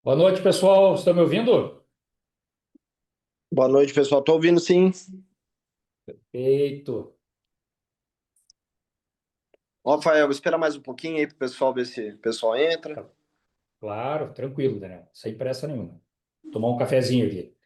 Boa noite, pessoal. Estão me ouvindo? Boa noite, pessoal. Tô ouvindo sim. Eito. Ó, Rafael, espera mais um pouquinho aí pro pessoal ver se o pessoal entra. Tá. Claro, tranquilo, Daniel. Sem pressa nenhuma. Tomar um cafezinho aqui.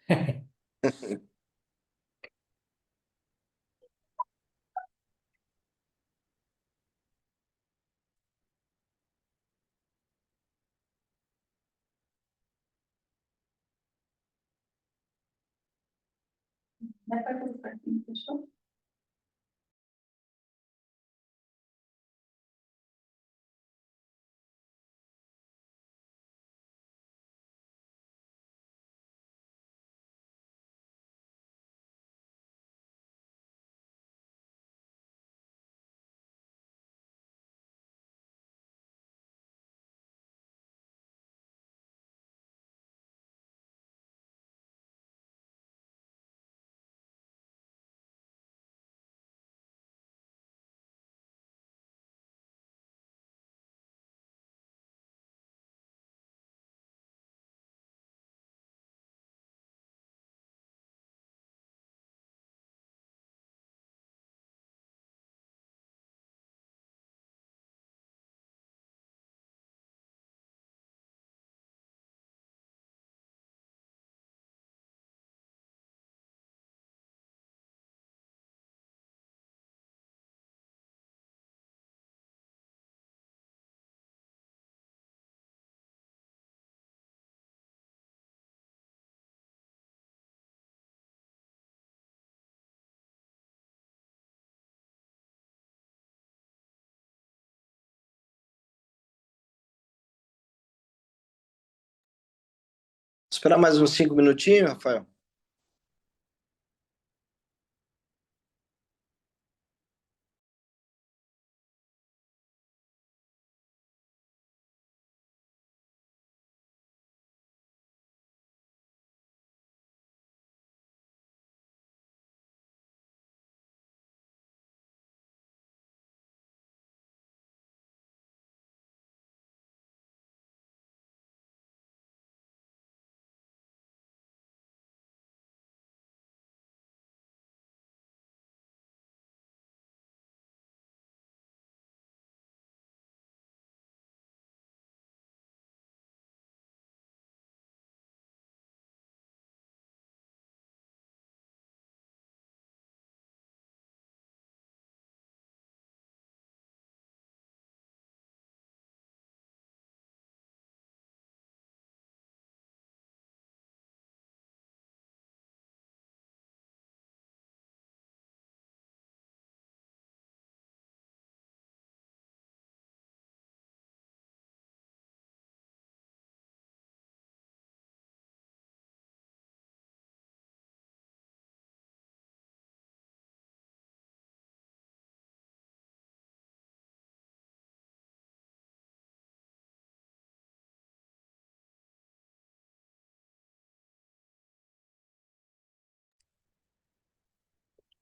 Esperar mais uns 5 minutinhos, Rafael.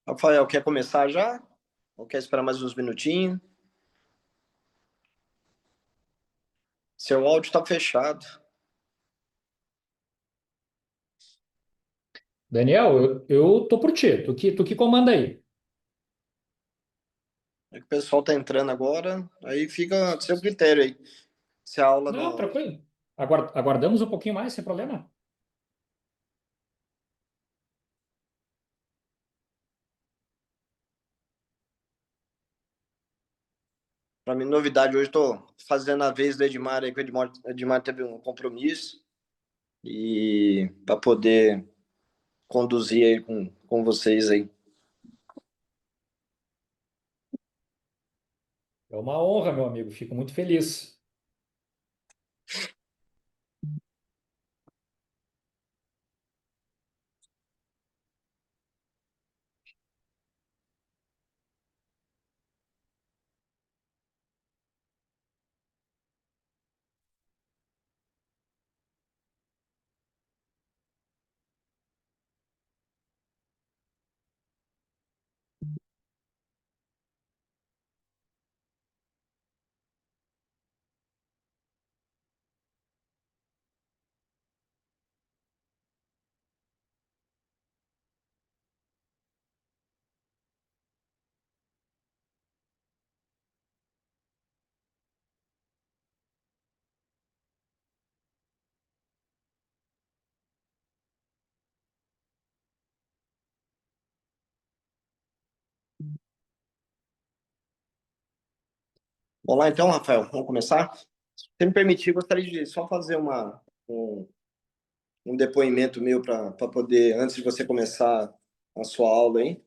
Rafael, quer começar já? Ou quer esperar mais uns minutinhos? Seu áudio tá fechado. Daniel, eu tô por ti. Tu que comanda aí. É que o pessoal tá entrando agora, aí fica a seu critério aí. Se a aula Não, não. tranquilo. Aguardamos um pouquinho mais, sem problema. Pra mim, novidade hoje, tô fazendo a vez do Edmar aí, que o Edmar teve um compromisso e para poder conduzir aí com vocês aí. É uma honra, meu amigo. Fico muito feliz. Vamos lá então, Rafael, vamos começar? Se você me permitir, gostaria de só fazer um depoimento meu para poder, antes de você começar a sua aula aí.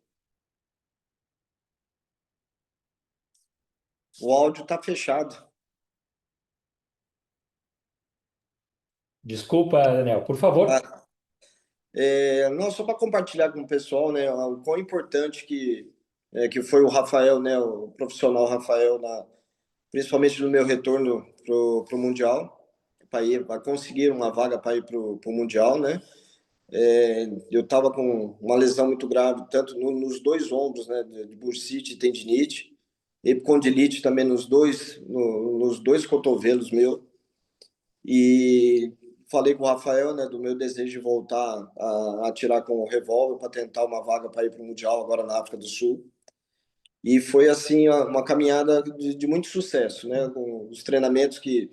O áudio está fechado. Desculpa, Daniel, por favor. Tá? Não, só para compartilhar com o pessoal, né, o quão importante que foi o Rafael, né, o profissional Rafael, principalmente no meu retorno pro Mundial, para conseguir uma vaga para ir pro Mundial, né? Eu estava com uma lesão muito grave, tanto nos dois ombros, né, de bursite e tendinite, epicondilite também nos dois cotovelos meu. E falei com o Rafael, né, do meu desejo de voltar a atirar com o revólver para tentar uma vaga para ir para o Mundial agora na África do Sul. E foi assim uma caminhada de muito sucesso, né, com os treinamentos que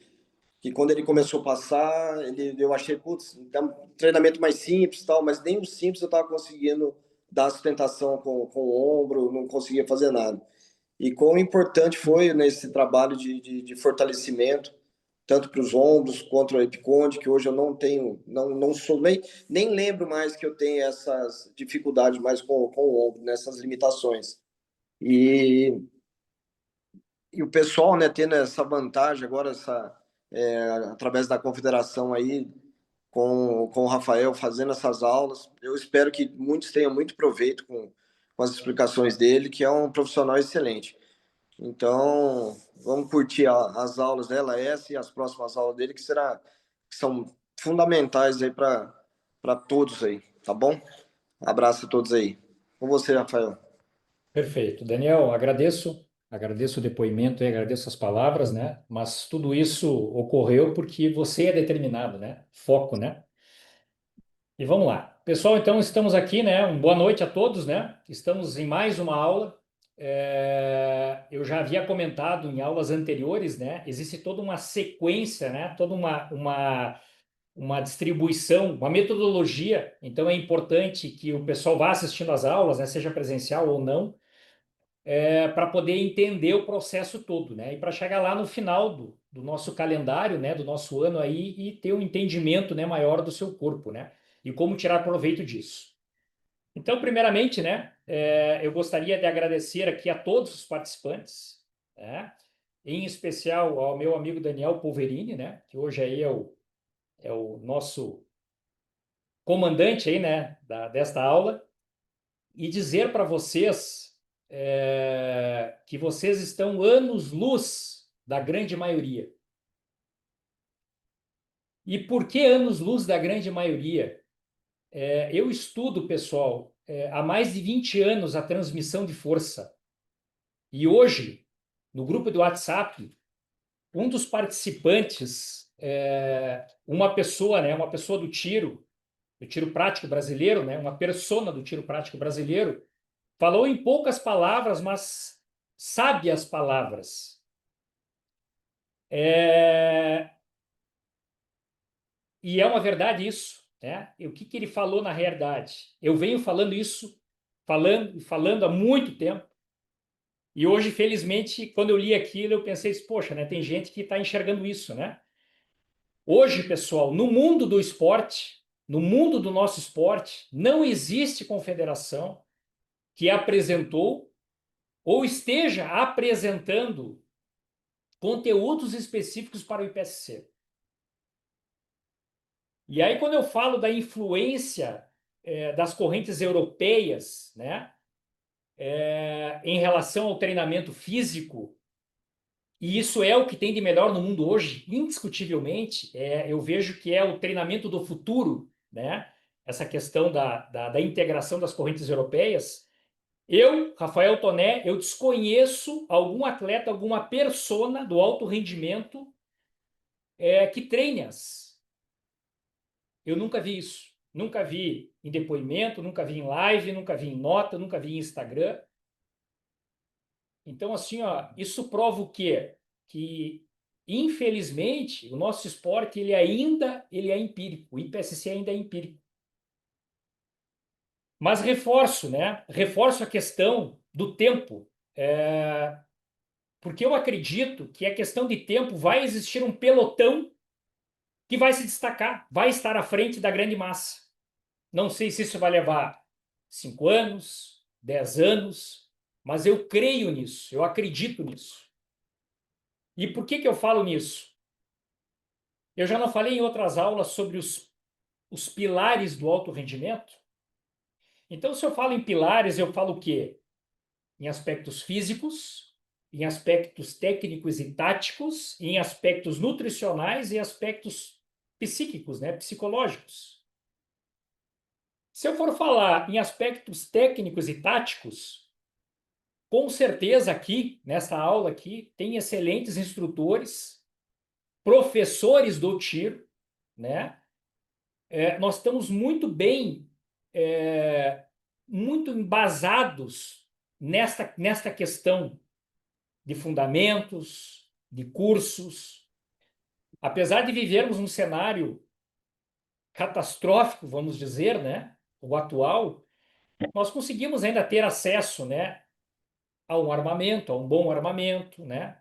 quando ele começou a passar, eu achei, putz, é um treinamento mais simples tal, mas nem o simples eu estava conseguindo dar sustentação com o ombro, não conseguia fazer nada. E quão importante foi nesse trabalho de fortalecimento, tanto para os ombros quanto o epiconde, que hoje eu não tenho, não sou, nem lembro mais que eu tenho essas dificuldades mais com o ombro, nessas limitações. E, e o pessoal, né, tendo essa vantagem agora, através da confederação aí, com o Rafael fazendo essas aulas. Eu espero que muitos tenham muito proveito com as explicações dele, que é um profissional excelente. Então, vamos curtir as aulas dela, essa e as próximas aulas dele, que são fundamentais aí para todos aí, tá bom? Abraço a todos aí. Com você, Rafael. Perfeito. Daniel, agradeço o depoimento e agradeço as palavras, né? Mas tudo isso ocorreu porque você é determinado, né? Foco, né? E vamos lá. Pessoal, então estamos aqui, né? Boa noite a todos, né? Estamos em mais uma aula. Eu já havia comentado em aulas anteriores, né? Existe toda uma sequência, né? Toda uma distribuição, uma metodologia. Então é importante que o pessoal vá assistindo às aulas, né? Seja presencial ou não, para poder entender o processo todo, né? E para chegar lá no final do nosso calendário, né? Do nosso ano aí e ter um entendimento, né? Maior do seu corpo, né? E como tirar proveito disso. Então, primeiramente, né? Eu gostaria de agradecer aqui a todos os participantes, né? Em especial ao meu amigo Daniel Polverini, né? Que hoje aí é o nosso comandante aí, né? Desta aula e dizer para vocês que vocês estão anos-luz da grande maioria. E por que anos-luz da grande maioria? Eu estudo, pessoal, há mais de 20 anos a transmissão de força. E hoje, no grupo do WhatsApp, um dos participantes, uma pessoa, né, uma pessoa do tiro prático brasileiro, né, uma persona do tiro prático brasileiro, falou em poucas palavras, mas sábias palavras. E é uma verdade isso, né? E o que ele falou na realidade? Eu venho falando isso, falando há muito tempo. E hoje, felizmente, quando eu li aquilo, eu pensei, poxa, né? Tem gente que está enxergando isso, né? Hoje, pessoal, no mundo do esporte, no mundo do nosso esporte, não existe confederação que apresentou ou esteja apresentando conteúdos específicos para o IPSC. E aí, quando eu falo da influência das correntes europeias, né, em relação ao treinamento físico, e isso é o que tem de melhor no mundo hoje, indiscutivelmente, eu vejo que é o treinamento do futuro, né, essa questão da integração das correntes europeias. Eu, Rafael Toné, eu desconheço algum atleta, alguma persona do alto rendimento que treine-as. Eu nunca vi isso. Nunca vi em depoimento, nunca vi em live, nunca vi em nota, nunca vi em Instagram. Então, assim, ó, isso prova o quê? Que, infelizmente, o nosso esporte ele é empírico. O IPSC ainda é empírico. Mas reforço, né? Reforço a questão do tempo. porque eu acredito que a questão de tempo vai existir um pelotão que vai se destacar, vai estar à frente da grande massa. Não sei se isso vai levar 5 anos, 10 anos, mas eu creio nisso, eu acredito nisso. E por que eu falo nisso? Eu já não falei em outras aulas sobre os pilares do alto rendimento? Então, se eu falo em pilares, eu falo o quê? Em aspectos físicos, em aspectos técnicos e táticos, em aspectos nutricionais e aspectos psíquicos, né, psicológicos. Se eu for falar em aspectos técnicos e táticos, com certeza aqui, nessa aula aqui, tem excelentes instrutores, professores do tiro, né? Nós estamos muito bem, muito embasados nesta questão de fundamentos, de cursos. Apesar de vivermos um cenário catastrófico, vamos dizer, né? O atual, nós conseguimos ainda ter acesso, né, a um armamento, a um bom armamento, né?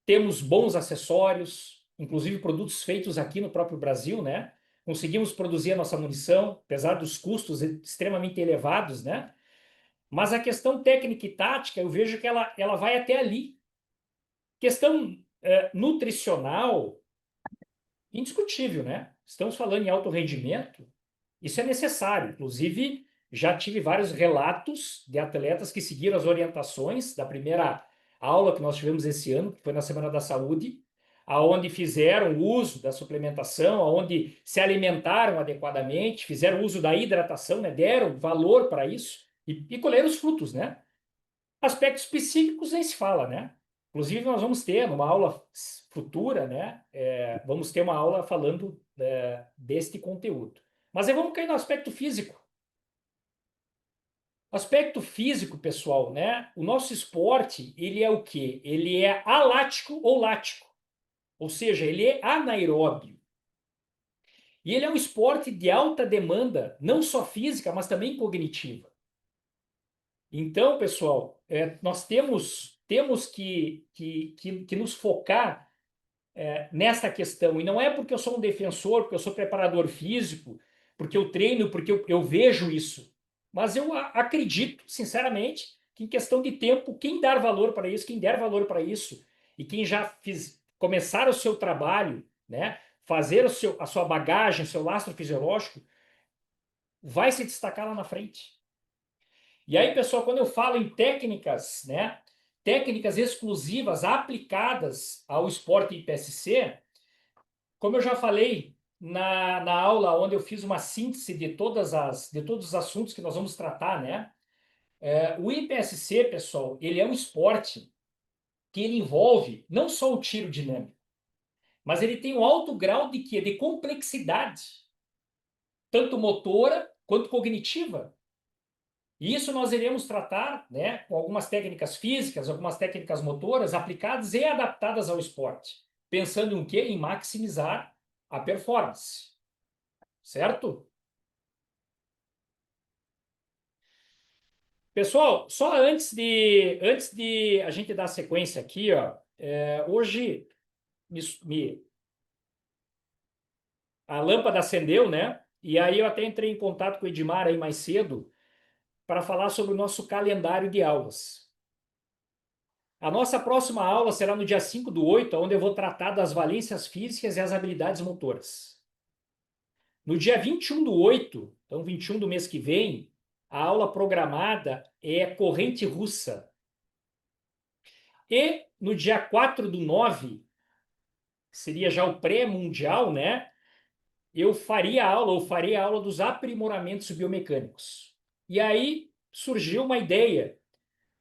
Temos bons acessórios, inclusive produtos feitos aqui no próprio Brasil, né? Conseguimos produzir a nossa munição, apesar dos custos extremamente elevados, né? Mas a questão técnica e tática, eu vejo que ela vai até ali. Questão nutricional, indiscutível, né? Estamos falando em alto rendimento, isso é necessário. Inclusive, já tive vários relatos de atletas que seguiram as orientações da primeira aula que nós tivemos esse ano, que foi na Semana da Saúde, aonde fizeram uso da suplementação, aonde se alimentaram adequadamente, fizeram uso da hidratação, né? Deram valor para isso e colheram os frutos, né? Aspectos psíquicos nem se fala, né? Inclusive, nós vamos ter, numa aula futura, né? Vamos ter uma aula falando deste conteúdo. Mas aí vamos cair no aspecto físico. Aspecto físico, pessoal, né? O nosso esporte, ele é o quê? Ele é alático ou lático. Ou seja, ele é anaeróbio. E ele é um esporte de alta demanda, não só física, mas também cognitiva. Então, pessoal, nós temos que nos focar nesta questão. E não é porque eu sou um defensor, porque eu sou preparador físico, porque eu treino, porque eu vejo isso. Mas eu acredito, sinceramente, que em questão de tempo, quem dar valor para isso, quem der valor para isso, e quem já começar o seu trabalho, né, fazer a sua bagagem, o seu lastro fisiológico, vai se destacar lá na frente. E aí, pessoal, quando eu falo em técnicas, né, técnicas exclusivas aplicadas ao esporte IPSC, como eu já falei na aula onde eu fiz uma síntese de todos os assuntos que nós vamos tratar, né? O IPSC, pessoal, ele é um esporte que ele envolve não só o tiro dinâmico, mas ele tem um alto grau de quê? De complexidade, tanto motora quanto cognitiva. E isso nós iremos tratar, né, com algumas técnicas físicas, algumas técnicas motoras aplicadas e adaptadas ao esporte, pensando em quê? Em maximizar a performance. Certo? Pessoal, só antes de a gente dar sequência aqui, ó, hoje me- a lâmpada acendeu, né? E aí eu até entrei em contato com o Edmar aí mais cedo para falar sobre o nosso calendário de aulas. A nossa próxima aula será no dia 5/8, onde eu vou tratar das valências físicas e as habilidades motoras. No dia 21/8, então 21 do mês que vem, a aula programada é corrente russa. E no dia 4/9, que seria já o pré-mundial, né? Eu farei a aula dos aprimoramentos biomecânicos. E aí surgiu uma ideia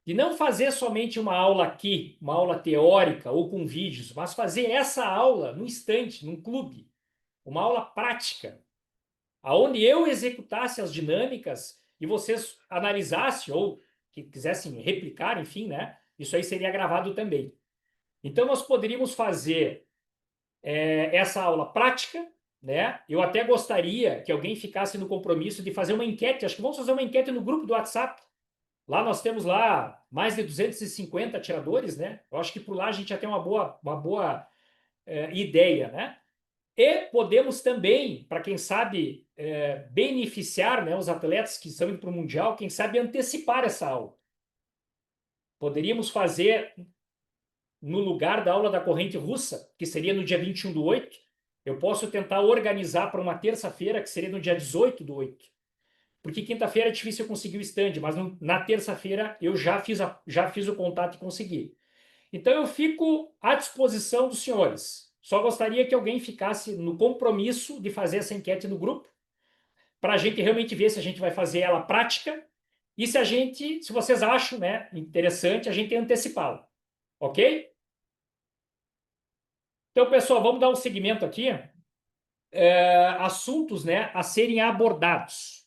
de não fazer somente uma aula aqui, uma aula teórica ou com vídeos, mas fazer essa aula no instante, num clube, uma aula prática, aonde eu executasse as dinâmicas e vocês analisassem ou que quisessem replicar, enfim, né? Isso aí seria gravado também. Então nós poderíamos fazer essa aula prática, né? Eu até gostaria que alguém ficasse no compromisso de fazer uma enquete. Acho que vamos fazer uma enquete no grupo do WhatsApp. Lá nós temos lá mais de 250 atiradores, né? Eu acho que por lá a gente já tem uma boa ideia, né? E podemos também, para quem sabe, beneficiar, né, os atletas que estão indo para o Mundial, quem sabe antecipar essa aula. Poderíamos fazer no lugar da aula da corrente russa, que seria no dia 21/8, eu posso tentar organizar para uma terça-feira, que seria no dia 18/8. Porque quinta-feira é difícil eu conseguir o stand, mas na terça-feira eu já fiz o contato e consegui. Então eu fico à disposição dos senhores. Só gostaria que alguém ficasse no compromisso de fazer essa enquete no grupo, para a gente realmente ver se a gente vai fazer ela prática e se vocês acham, né, interessante, a gente antecipá-la. Ok? Então, pessoal, vamos dar um segmento aqui. Assuntos, né, a serem abordados.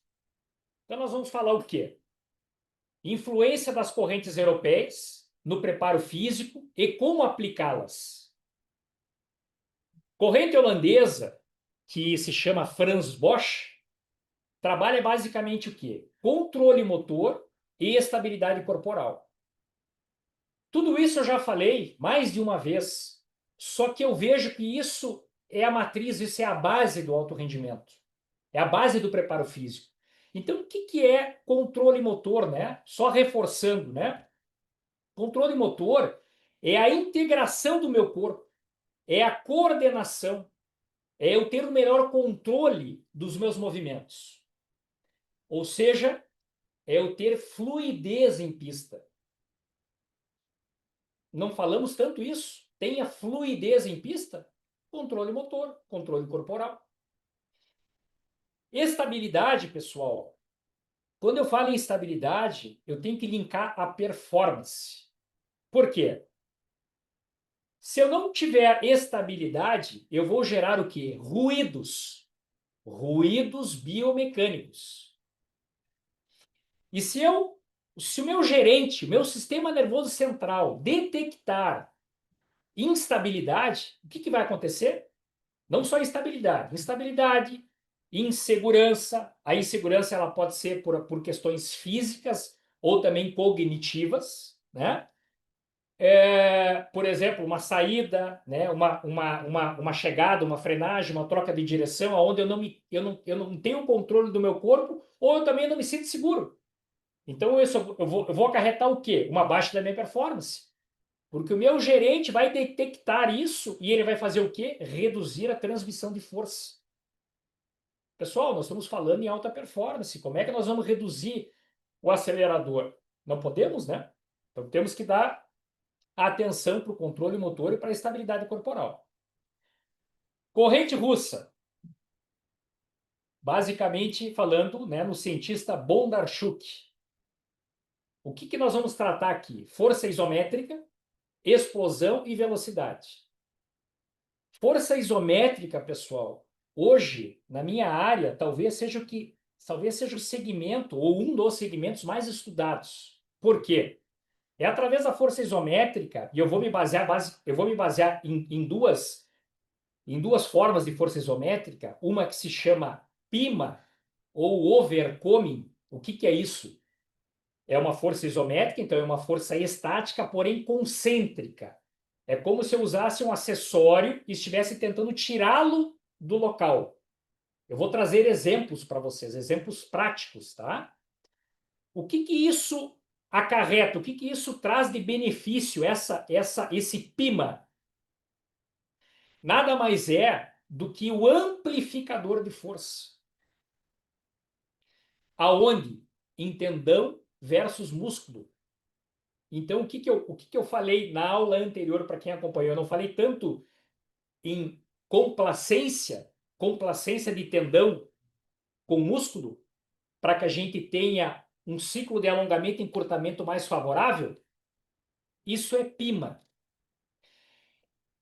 Então, nós vamos falar o quê? Influência das correntes europeias no preparo físico e como aplicá-las. Corrente holandesa, que se chama Franz Bosch, trabalha basicamente o quê? Controle motor e estabilidade corporal. Tudo isso eu já falei mais de uma vez, só que eu vejo que isso é a matriz, isso é a base do alto rendimento, é a base do preparo físico. Então, o que é controle motor, né? Só reforçando, né? Controle motor é a integração do meu corpo, é a coordenação, é eu ter o melhor controle dos meus movimentos. Ou seja, é eu ter fluidez em pista. Não falamos tanto isso? Tenha fluidez em pista? Controle motor, controle corporal. Estabilidade, pessoal. Quando eu falo em estabilidade, eu tenho que linkar a performance. Por quê? Se eu não tiver estabilidade, eu vou gerar o quê? Ruídos. Ruídos biomecânicos. E se o meu gerente, o meu sistema nervoso central detectar instabilidade, o que vai acontecer? Não só instabilidade, insegurança. A insegurança ela pode ser por questões físicas ou também cognitivas, né? Por exemplo, uma saída, né? uma chegada, uma frenagem, uma troca de direção, onde eu não tenho o controle do meu corpo ou eu também não me sinto seguro. Então, eu vou acarretar o quê? Uma baixa da minha performance. Porque o meu gerente vai detectar isso e ele vai fazer o quê? Reduzir a transmissão de força. Pessoal, nós estamos falando em alta performance. Como é que nós vamos reduzir o acelerador? Não podemos, né? Então temos que dar atenção para o controle motor e para a estabilidade corporal. Corrente russa. Basicamente falando, né, no cientista Bondarchuk. O que nós vamos tratar aqui? Força isométrica, explosão e velocidade. Força isométrica, pessoal, hoje, na minha área, talvez seja o segmento ou um dos segmentos mais estudados. Por quê? É através da força isométrica, e eu vou me basear em duas formas de força isométrica, uma que se chama PIMA ou overcoming. O que é isso? É uma força isométrica, então é uma força estática, porém concêntrica. É como se eu usasse um acessório e estivesse tentando tirá-lo do local. Eu vou trazer exemplos para vocês, exemplos práticos, tá? O que isso acarreta? O que isso traz de benefício, esse PIMA? Nada mais é do que o amplificador de força. Aonde? Em tendão versus músculo. Então, o que eu falei na aula anterior, para quem acompanhou, eu não falei tanto em complacência de tendão com músculo, para que a gente tenha um ciclo de alongamento e encurtamento mais favorável. Isso é PIMA.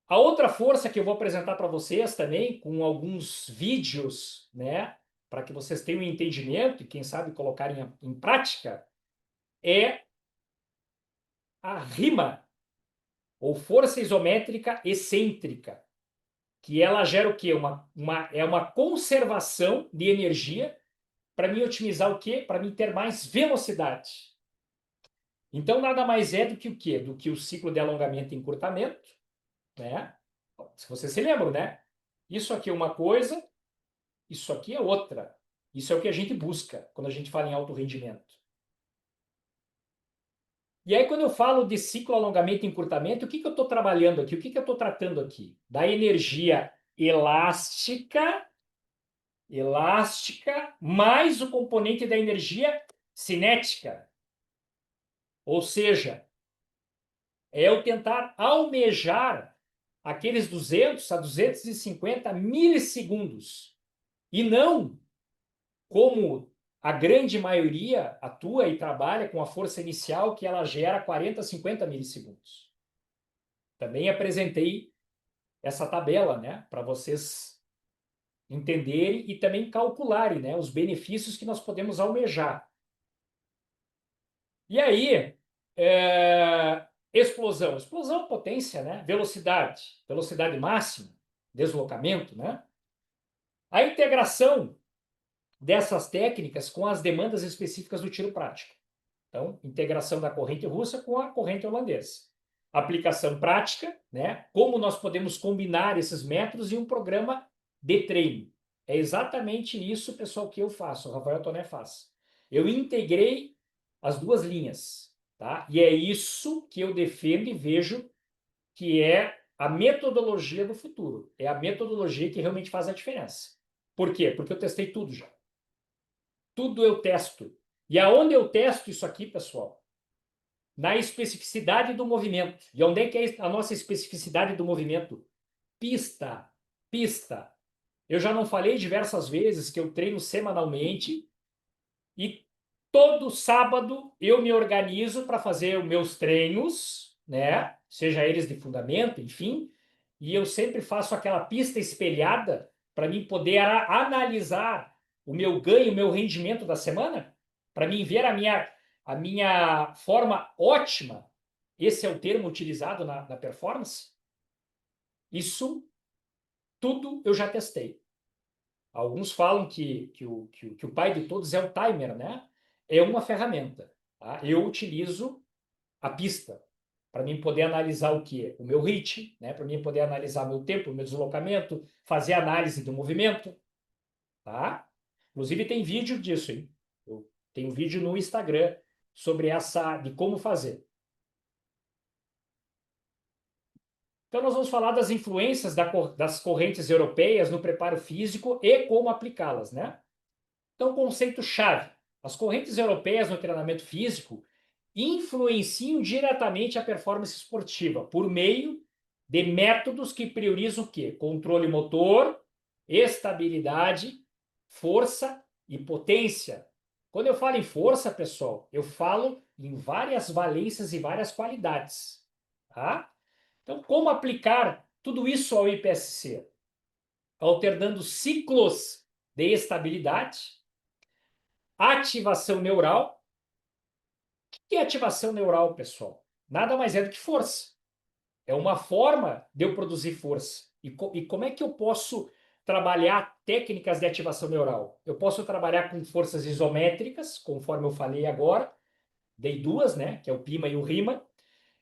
A outra força que eu vou apresentar para vocês também, com alguns vídeos, né, para que vocês tenham um entendimento e, quem sabe, colocarem em prática, é a RIMA, ou força isométrica excêntrica, que ela gera o quê? É uma conservação de energia para me otimizar o quê? Para mim ter mais velocidade. Então, nada mais é do que o quê? Do que o ciclo de alongamento e encurtamento, né? Se você se lembra, né? Isso aqui é uma coisa, isso aqui é outra. Isso é o que a gente busca quando a gente fala em alto rendimento. E aí, quando eu falo de ciclo, alongamento e encurtamento, o que eu estou trabalhando aqui? O que eu estou tratando aqui? Da energia elástica, mais o componente da energia cinética. Ou seja, é eu tentar almejar aqueles 200 a 250 milissegundos. E não como a grande maioria atua e trabalha com a força inicial que ela gera 40, 50 milissegundos. Também apresentei essa tabela, né, para vocês entenderem e também calcularem, né, os benefícios que nós podemos almejar. E aí, explosão. Explosão, potência, né? Velocidade máxima, deslocamento, né? A integração dessas técnicas com as demandas específicas do tiro prático. Então, integração da corrente russa com a corrente holandesa. Aplicação prática, né? Como nós podemos combinar esses métodos em um programa de treino. É exatamente isso, pessoal, que eu faço, o Rafael Toné faz. Eu integrei as duas linhas, tá? E é isso que eu defendo e vejo que é a metodologia do futuro. É a metodologia que realmente faz a diferença. Por quê? Porque eu testei tudo já. Tudo eu testo. E aonde eu testo isso aqui, pessoal? Na especificidade do movimento. E onde é que é a nossa especificidade do movimento? Pista. Pista. Eu já não falei diversas vezes que eu treino semanalmente e todo sábado eu me organizo para fazer os meus treinos, né? Seja eles de fundamento, enfim, e eu sempre faço aquela pista espelhada para mim poder analisar o meu ganho, o meu rendimento da semana, para mim ver a minha forma ótima. Esse é o termo utilizado na performance. Isso tudo eu já testei. Alguns falam que o pai de todos é o timer, né? É uma ferramenta. Tá? Eu utilizo a pista para mim poder analisar o quê? O meu HIIT, né? Para mim poder analisar meu tempo, meu deslocamento, fazer análise do movimento. Tá? Inclusive tem vídeo disso, hein? Eu tenho vídeo no Instagram sobre de como fazer. Então, nós vamos falar das influências das correntes europeias no preparo físico e como aplicá-las, né? Então, conceito-chave: as correntes europeias no treinamento físico influenciam diretamente a performance esportiva por meio de métodos que priorizam o quê? Controle motor, estabilidade, força e potência. Quando eu falo em força, pessoal, eu falo em várias valências e várias qualidades, tá? Então, como aplicar tudo isso ao IPSC? Alternando ciclos de estabilidade, ativação neural. O que é ativação neural, pessoal? Nada mais é do que força. É uma forma de eu produzir força. E como é que eu posso trabalhar técnicas de ativação neural? Eu posso trabalhar com forças isométricas, conforme eu falei agora, dei duas, né? Que é o PIMA e o RIMA.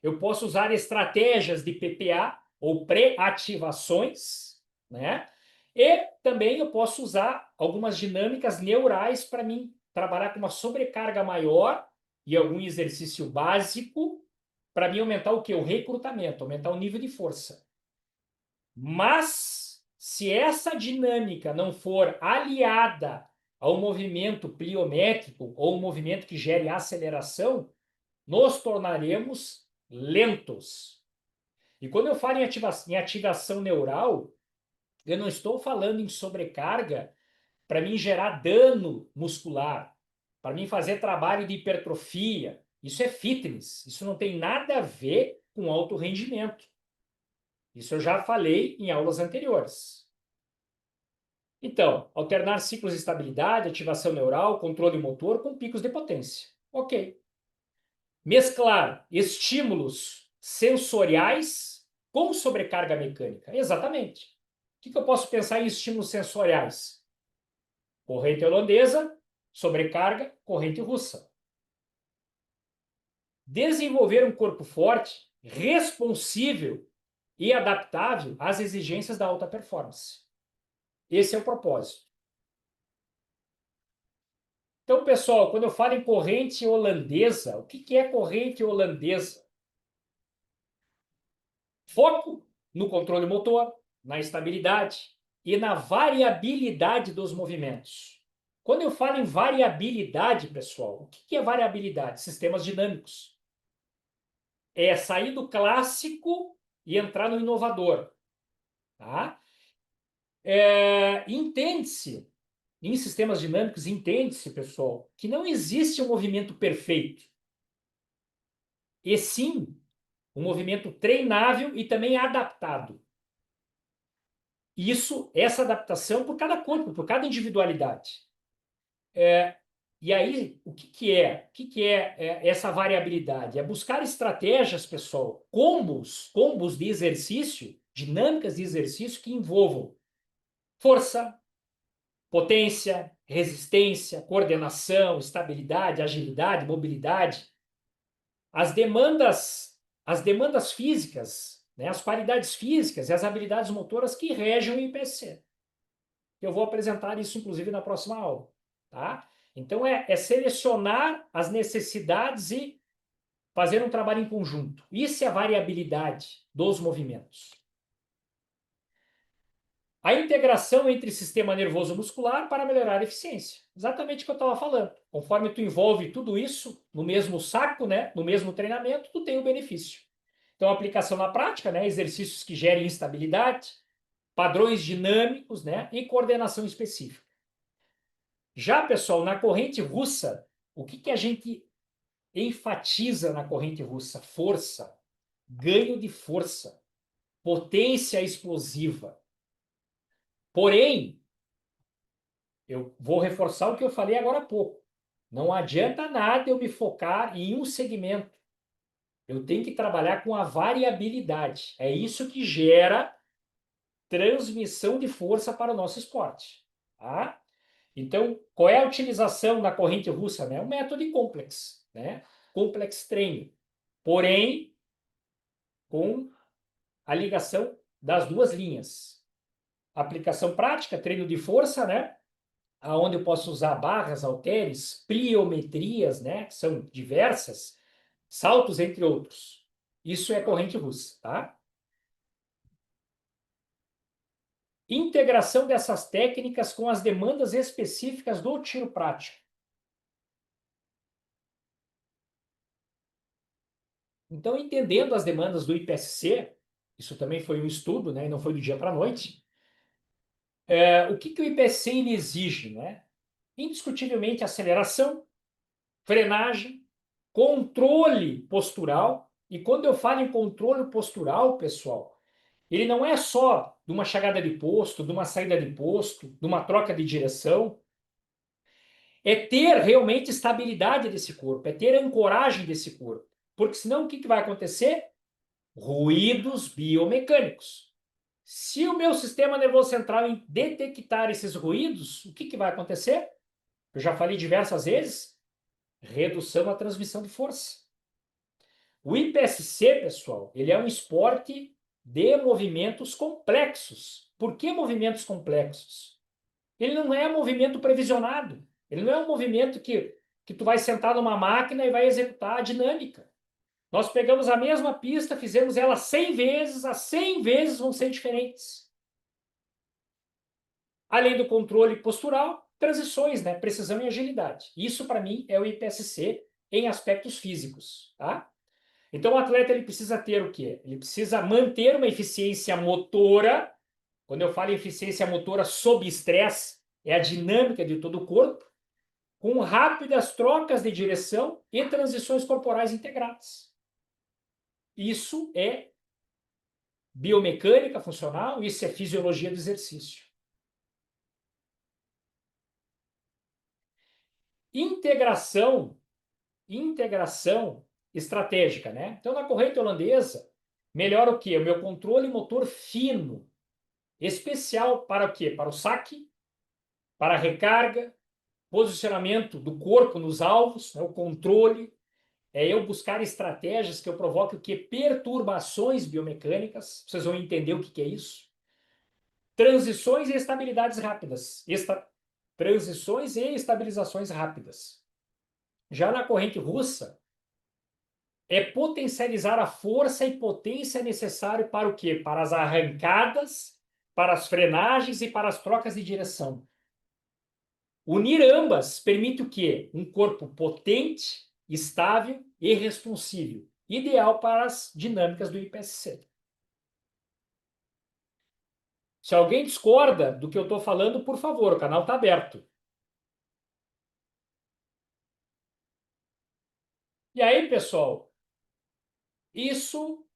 Eu posso usar estratégias de PPA ou pré-ativações, né? E também eu posso usar algumas dinâmicas neurais para mim trabalhar com uma sobrecarga maior e algum exercício básico para mim aumentar o que? O recrutamento, aumentar o nível de força. Mas se essa dinâmica não for aliada ao movimento pliométrico ou um movimento que gere aceleração, nos tornaremos lentos. E quando eu falo em ativação neural, eu não estou falando em sobrecarga para mim gerar dano muscular, para mim fazer trabalho de hipertrofia. Isso é fitness. Isso não tem nada a ver com alto rendimento. Isso eu já falei em aulas anteriores. Então, alternar ciclos de estabilidade, ativação neural, controle motor com picos de potência. Ok. Mesclar estímulos sensoriais com sobrecarga mecânica. Exatamente. O que eu posso pensar em estímulos sensoriais? Corrente holandesa, sobrecarga, corrente russa. desenvolver um corpo forte, responsível e adaptável às exigências da alta performance. Esse é o propósito. Então, pessoal, quando eu falo em corrente holandesa, o que é corrente holandesa? Foco no controle motor, na estabilidade e na variabilidade dos movimentos. Quando eu falo em variabilidade, pessoal, o que é variabilidade? Sistemas dinâmicos. É sair do clássico e entrar no inovador. Tá? Entende-se, em sistemas dinâmicos, entende-se, pessoal, que não existe um movimento perfeito. E sim, um movimento treinável e também adaptado. Essa adaptação por cada corpo, por cada individualidade. E aí, o que é? O que é essa variabilidade? É buscar estratégias, pessoal, combos de exercício, dinâmicas de exercício que envolvam força, potência, resistência, coordenação, estabilidade, agilidade, mobilidade. As demandas físicas, né, as qualidades físicas e as habilidades motoras que regem o IPSC. Eu vou apresentar isso, inclusive, na próxima aula. Tá? Então, é selecionar as necessidades e fazer um trabalho em conjunto. Isso é a variabilidade dos movimentos. A integração entre sistema nervoso muscular para melhorar a eficiência. Exatamente o que eu estava falando. Conforme tu envolve tudo isso no mesmo saco, né, no mesmo treinamento, tu tem o benefício. Então, aplicação na prática, né, exercícios que gerem instabilidade, padrões dinâmicos, né, e coordenação específica. Já, pessoal, na corrente russa, o que a gente enfatiza na corrente russa? Força, ganho de força, potência explosiva. Porém, eu vou reforçar o que eu falei agora há pouco. Não adianta nada eu me focar em um segmento. Eu tenho que trabalhar com a variabilidade. É isso que gera transmissão de força para o nosso esporte. Tá? Então, qual é a utilização da corrente russa? Né? O método de complex, né? Complex training. Porém, com a ligação das duas linhas. Aplicação prática, treino de força, né? Onde eu posso usar barras, halteres, pliometrias, né? Que são diversas, saltos, entre outros. Isso é corrente russa, tá? Integração dessas técnicas com as demandas específicas do tiro prático. Então, entendendo as demandas do IPSC, isso também foi um estudo, né? E não foi do dia para a noite. O que o IPSC ele exige, né? Indiscutivelmente aceleração, frenagem, controle postural. E quando eu falo em controle postural, pessoal, ele não é só de uma chegada de posto, de uma saída de posto, de uma troca de direção. É ter realmente estabilidade desse corpo, é ter ancoragem desse corpo. Porque senão o que vai acontecer? Ruídos biomecânicos. Se o meu sistema nervoso central detectar esses ruídos, o que vai acontecer? Eu já falei diversas vezes, redução na transmissão de força. O IPSC, pessoal, ele é um esporte de movimentos complexos. Por que movimentos complexos? Ele não é movimento previsionado. Ele não é um movimento que tu vai sentar numa máquina e vai executar a dinâmica. Nós pegamos a mesma pista, fizemos ela 100 vezes, as 100 vezes vão ser diferentes. Além do controle postural, transições, né? Precisão e agilidade. Isso, para mim, é o IPSC em aspectos físicos. Tá? Então, o atleta ele precisa ter o quê? Ele precisa manter uma eficiência motora. Quando eu falo em eficiência motora sob estresse, é a dinâmica de todo o corpo, com rápidas trocas de direção e transições corporais integradas. Isso é biomecânica funcional, isso é fisiologia do exercício. Integração estratégica, né? Então, na corrente holandesa, melhora o quê? O meu controle motor fino, especial para o quê? Para o saque, para a recarga, posicionamento do corpo nos alvos, né? O controle, é eu buscar estratégias que eu provoque o quê? Perturbações biomecânicas. Vocês vão entender o que é isso. Transições e estabilidades rápidas. Transições e estabilizações rápidas. Já na corrente russa, é potencializar a força e potência necessário para o quê? Para as arrancadas, para as frenagens e para as trocas de direção. Unir ambas permite o quê? Um corpo potente, estável e responsível, ideal para as dinâmicas do IPSC. Se alguém discorda do que eu estou falando, por favor, o canal está aberto. E aí, pessoal, isso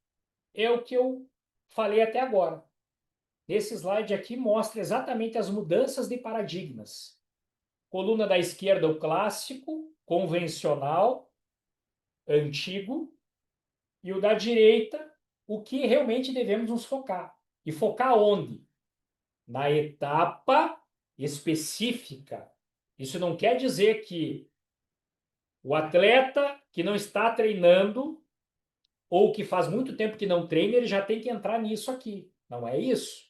é o que eu falei até agora. Esse slide aqui mostra exatamente as mudanças de paradigmas. Coluna da esquerda, o clássico, convencional, antigo, e o da direita, o que realmente devemos nos focar. E focar onde? Na etapa específica. Isso não quer dizer que o atleta que não está treinando ou que faz muito tempo que não treina, ele já tem que entrar nisso aqui. Não é isso.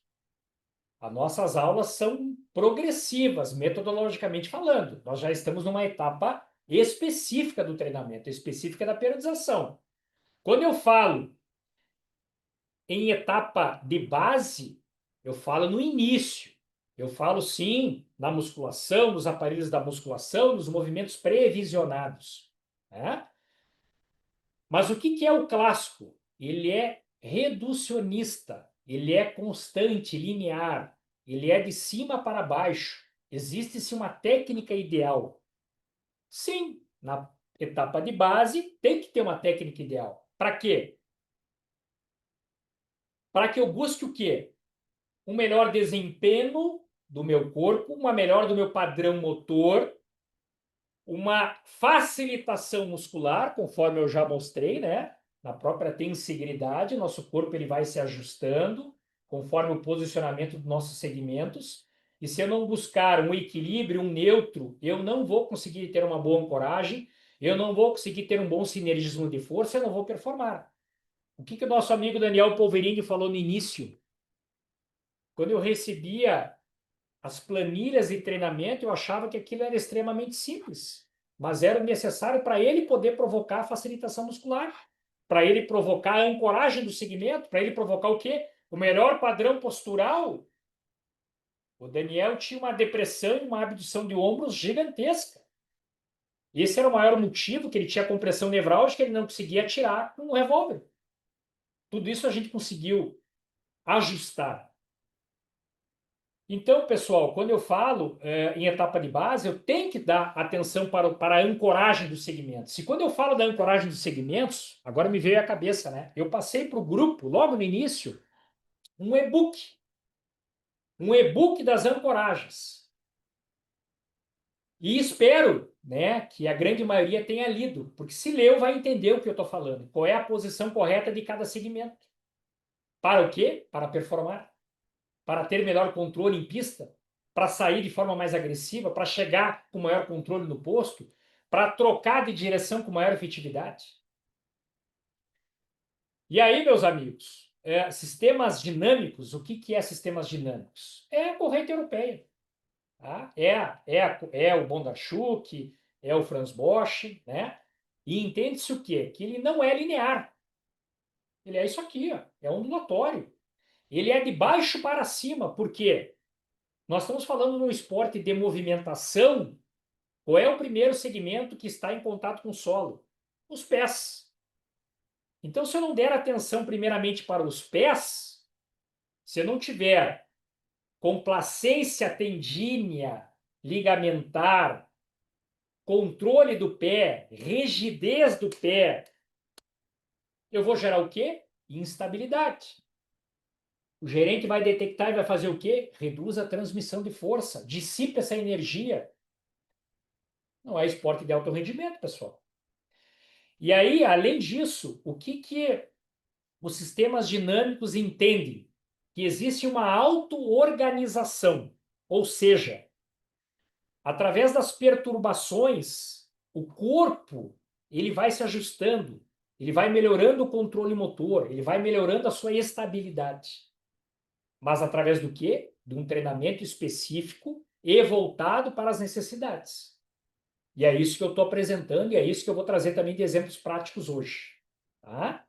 As nossas aulas são progressivas, metodologicamente falando. Nós já estamos numa etapa específica do treinamento, específica da periodização. Quando eu falo em etapa de base, eu falo no início. Eu falo, sim, na musculação, nos aparelhos da musculação, nos movimentos previsionados. Né? Mas o que é o clássico? Ele é reducionista, ele é constante, linear, ele é de cima para baixo. Existe-se uma técnica ideal. Sim, na etapa de base tem que ter uma técnica ideal. Para quê? Para que eu busque o quê? Um melhor desempenho do meu corpo, uma melhor do meu padrão motor, uma facilitação muscular, conforme eu já mostrei, né? Na própria tensibilidade, nosso corpo ele vai se ajustando conforme o posicionamento dos nossos segmentos. E se eu não buscar um equilíbrio, um neutro, eu não vou conseguir ter uma boa ancoragem, eu não vou conseguir ter um bom sinergismo de força, eu não vou performar. O que o nosso amigo Daniel Polverini falou no início? Quando eu recebia as planilhas de treinamento, eu achava que aquilo era extremamente simples, mas era necessário para ele poder provocar a facilitação muscular, para ele provocar a ancoragem do segmento, para ele provocar o quê? O melhor padrão postural. O Daniel tinha uma depressão e uma abdução de ombros gigantesca. Esse era o maior motivo, que ele tinha compressão nevrálgica, ele não conseguia atirar com um revólver. Tudo isso a gente conseguiu ajustar. Então, pessoal, quando eu falo em etapa de base, eu tenho que dar atenção para a ancoragem dos segmentos. Se quando eu falo da ancoragem dos segmentos, agora me veio à cabeça, né? Eu passei para o grupo, logo no início, um e-book. Um e-book das ancoragens. E espero, né, que a grande maioria tenha lido, porque se leu vai entender o que eu estou falando. Qual é a posição correta de cada segmento. Para o quê? Para performar. Para ter melhor controle em pista, para sair de forma mais agressiva, para chegar com maior controle no posto, para trocar de direção com maior efetividade. E aí, meus amigos, sistemas dinâmicos, o que é sistemas dinâmicos? É a corrente europeia. Tá? É o Bondarchuk, é o Franz Bosch, né? E entende-se o quê? Que ele não é linear. Ele é isso aqui, ó, é ondulatório. Ele é de baixo para cima, por quê? Nós estamos falando num esporte de movimentação. Qual é o primeiro segmento que está em contato com o solo? Os pés. Então, se eu não der atenção primeiramente para os pés, se eu não tiver complacência tendínea, ligamentar, controle do pé, rigidez do pé, eu vou gerar o quê? Instabilidade. O gerente vai detectar e vai fazer o quê? Reduz a transmissão de força, dissipa essa energia. Não é esporte de alto rendimento, pessoal. E aí, além disso, o que os sistemas dinâmicos entendem? Que existe uma auto-organização, ou seja, através das perturbações, o corpo ele vai se ajustando, ele vai melhorando o controle motor, ele vai melhorando a sua estabilidade. Mas através do quê? De um treinamento específico e voltado para as necessidades. E é isso que eu estou apresentando e é isso que eu vou trazer também de exemplos práticos hoje. Tá?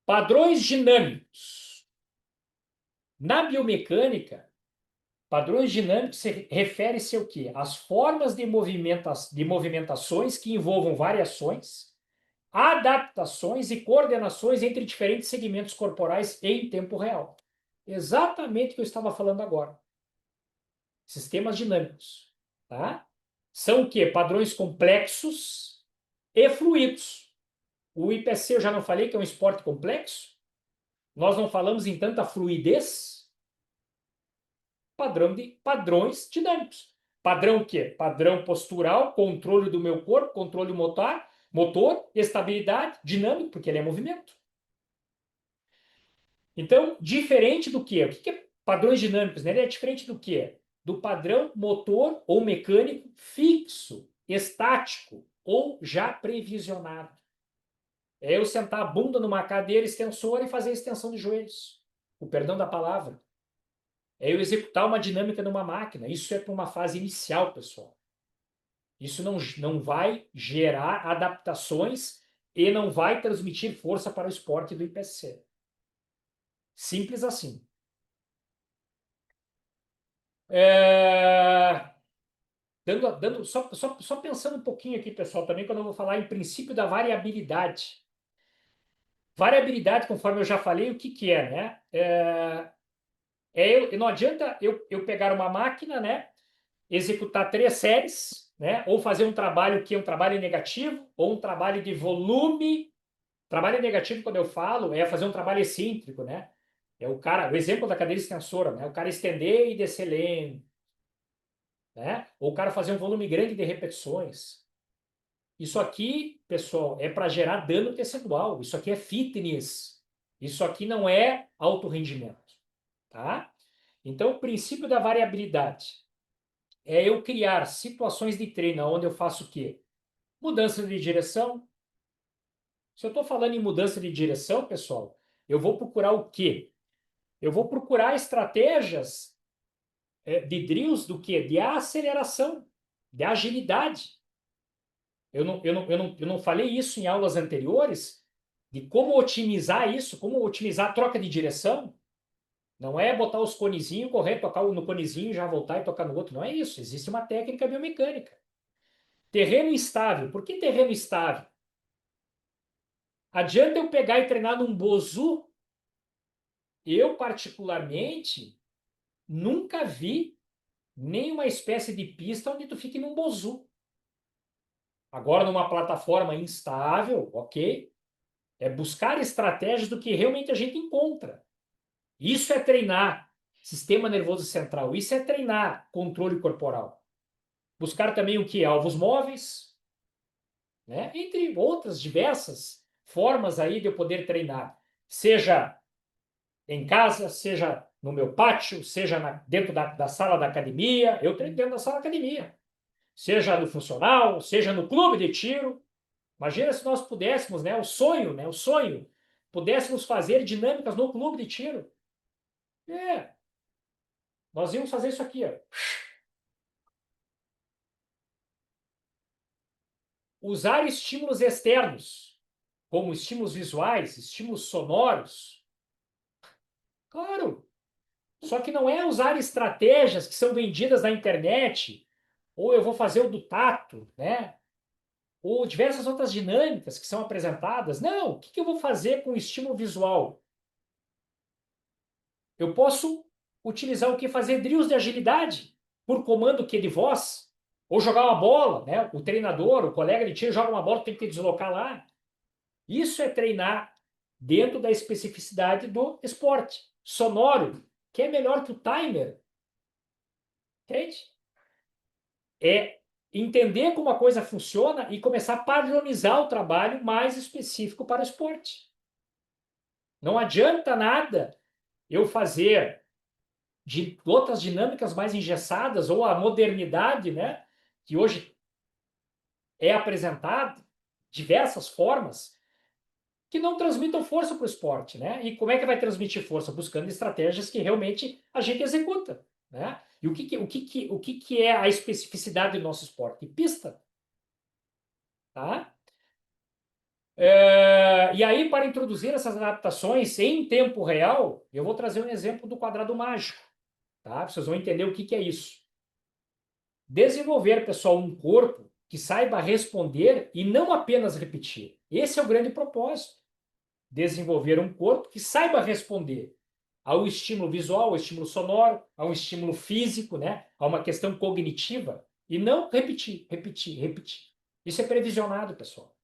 Padrões dinâmicos. Na biomecânica, padrões dinâmicos refere-se ao quê? As formas de movimentações que envolvam variações, adaptações e coordenações entre diferentes segmentos corporais em tempo real. Exatamente o que eu estava falando agora. Sistemas dinâmicos. Tá? São o quê? Padrões complexos e fluidos. O IPC eu já não falei que é um esporte complexo? Nós não falamos em tanta fluidez? Padrões dinâmicos. Padrão o quê? Padrão postural, controle do meu corpo, controle motor, estabilidade, dinâmico, porque ele é movimento. Então, diferente do quê? O que é padrões dinâmicos? Né? Ele é diferente do quê? Do padrão motor ou mecânico fixo, estático ou já previsionado. É eu sentar a bunda numa cadeira extensora e fazer extensão de joelhos. O perdão da palavra. É eu executar uma dinâmica numa máquina. Isso é para uma fase inicial, pessoal. Isso não vai gerar adaptações e não vai transmitir força para o esporte do IPC. Simples assim. Só pensando um pouquinho aqui, pessoal, também quando eu vou falar em princípio da variabilidade. Variabilidade, conforme eu já falei, o que, que é, né? Não adianta eu pegar uma máquina, né? Executar 3 séries, né? Ou fazer um trabalho que é um trabalho negativo, ou um trabalho de volume. Trabalho negativo, quando eu falo, é fazer um trabalho excêntrico, né? É o exemplo da cadeira extensora, né? O cara estender e descer lento, né? Ou o cara fazer um volume grande de repetições. Isso aqui, pessoal, é para gerar dano tecidual. Isso aqui é fitness. Isso aqui não é alto rendimento, tá? Então, o princípio da variabilidade é eu criar situações de treino onde eu faço o quê? Mudança de direção. Se eu estou falando em mudança de direção, pessoal, eu vou procurar o quê? Eu vou procurar estratégias de drills do quê? De aceleração, de agilidade. Eu não falei isso em aulas anteriores, de como otimizar isso, como otimizar a troca de direção. Não é botar os conezinhos, correr, tocar no conezinho, já voltar e tocar no outro. Não é isso. Existe uma técnica biomecânica. Terreno instável. Por que terreno instável? Adianta eu pegar e treinar num bozu? Eu, particularmente, nunca vi nenhuma espécie de pista onde tu fique num bozu. Agora, numa plataforma instável, ok? É buscar estratégias do que realmente a gente encontra. Isso é treinar sistema nervoso central. Isso é treinar controle corporal. Buscar também o que? Alvos móveis, né? Entre outras diversas formas aí de eu poder treinar. Seja em casa, seja no meu pátio, seja dentro da sala da academia. Eu treino dentro da sala da academia. Seja no funcional, seja no clube de tiro. Imagina se nós pudéssemos, né? O sonho, né? O sonho. Pudéssemos fazer dinâmicas no clube de tiro. Nós íamos fazer isso aqui, ó. Usar estímulos externos, como estímulos visuais, estímulos sonoros. Claro, só que não é usar estratégias que são vendidas na internet, ou eu vou fazer o do tato, né? Ou diversas outras dinâmicas que são apresentadas. Não, o que eu vou fazer com estímulo visual? Eu posso utilizar o que? Fazer drills de agilidade por comando que de voz, ou jogar uma bola, né? O treinador, o colega de tiro joga uma bola, tem que deslocar lá. Isso é treinar dentro da especificidade do esporte. Sonoro, que é melhor que o timer. Entende? É entender como a coisa funciona e começar a padronizar o trabalho mais específico para o esporte. Não adianta nada eu fazer de outras dinâmicas mais engessadas ou a modernidade, né? Que hoje é apresentado diversas formas que não transmitam força para o esporte, né? E como é que vai transmitir força? Buscando estratégias que realmente a gente executa, né? E o que é a especificidade do nosso esporte? Pista, tá? E aí, para introduzir essas adaptações em tempo real, eu vou trazer um exemplo do quadrado mágico, tá? Vocês vão entender o que é isso. Desenvolver, pessoal, um corpo que saiba responder e não apenas repetir. Esse é o grande propósito. Desenvolver um corpo que saiba responder ao estímulo visual, ao estímulo sonoro, ao estímulo físico, né? A uma questão cognitiva, e não repetir, repetir, repetir. Isso é previsionado, pessoal.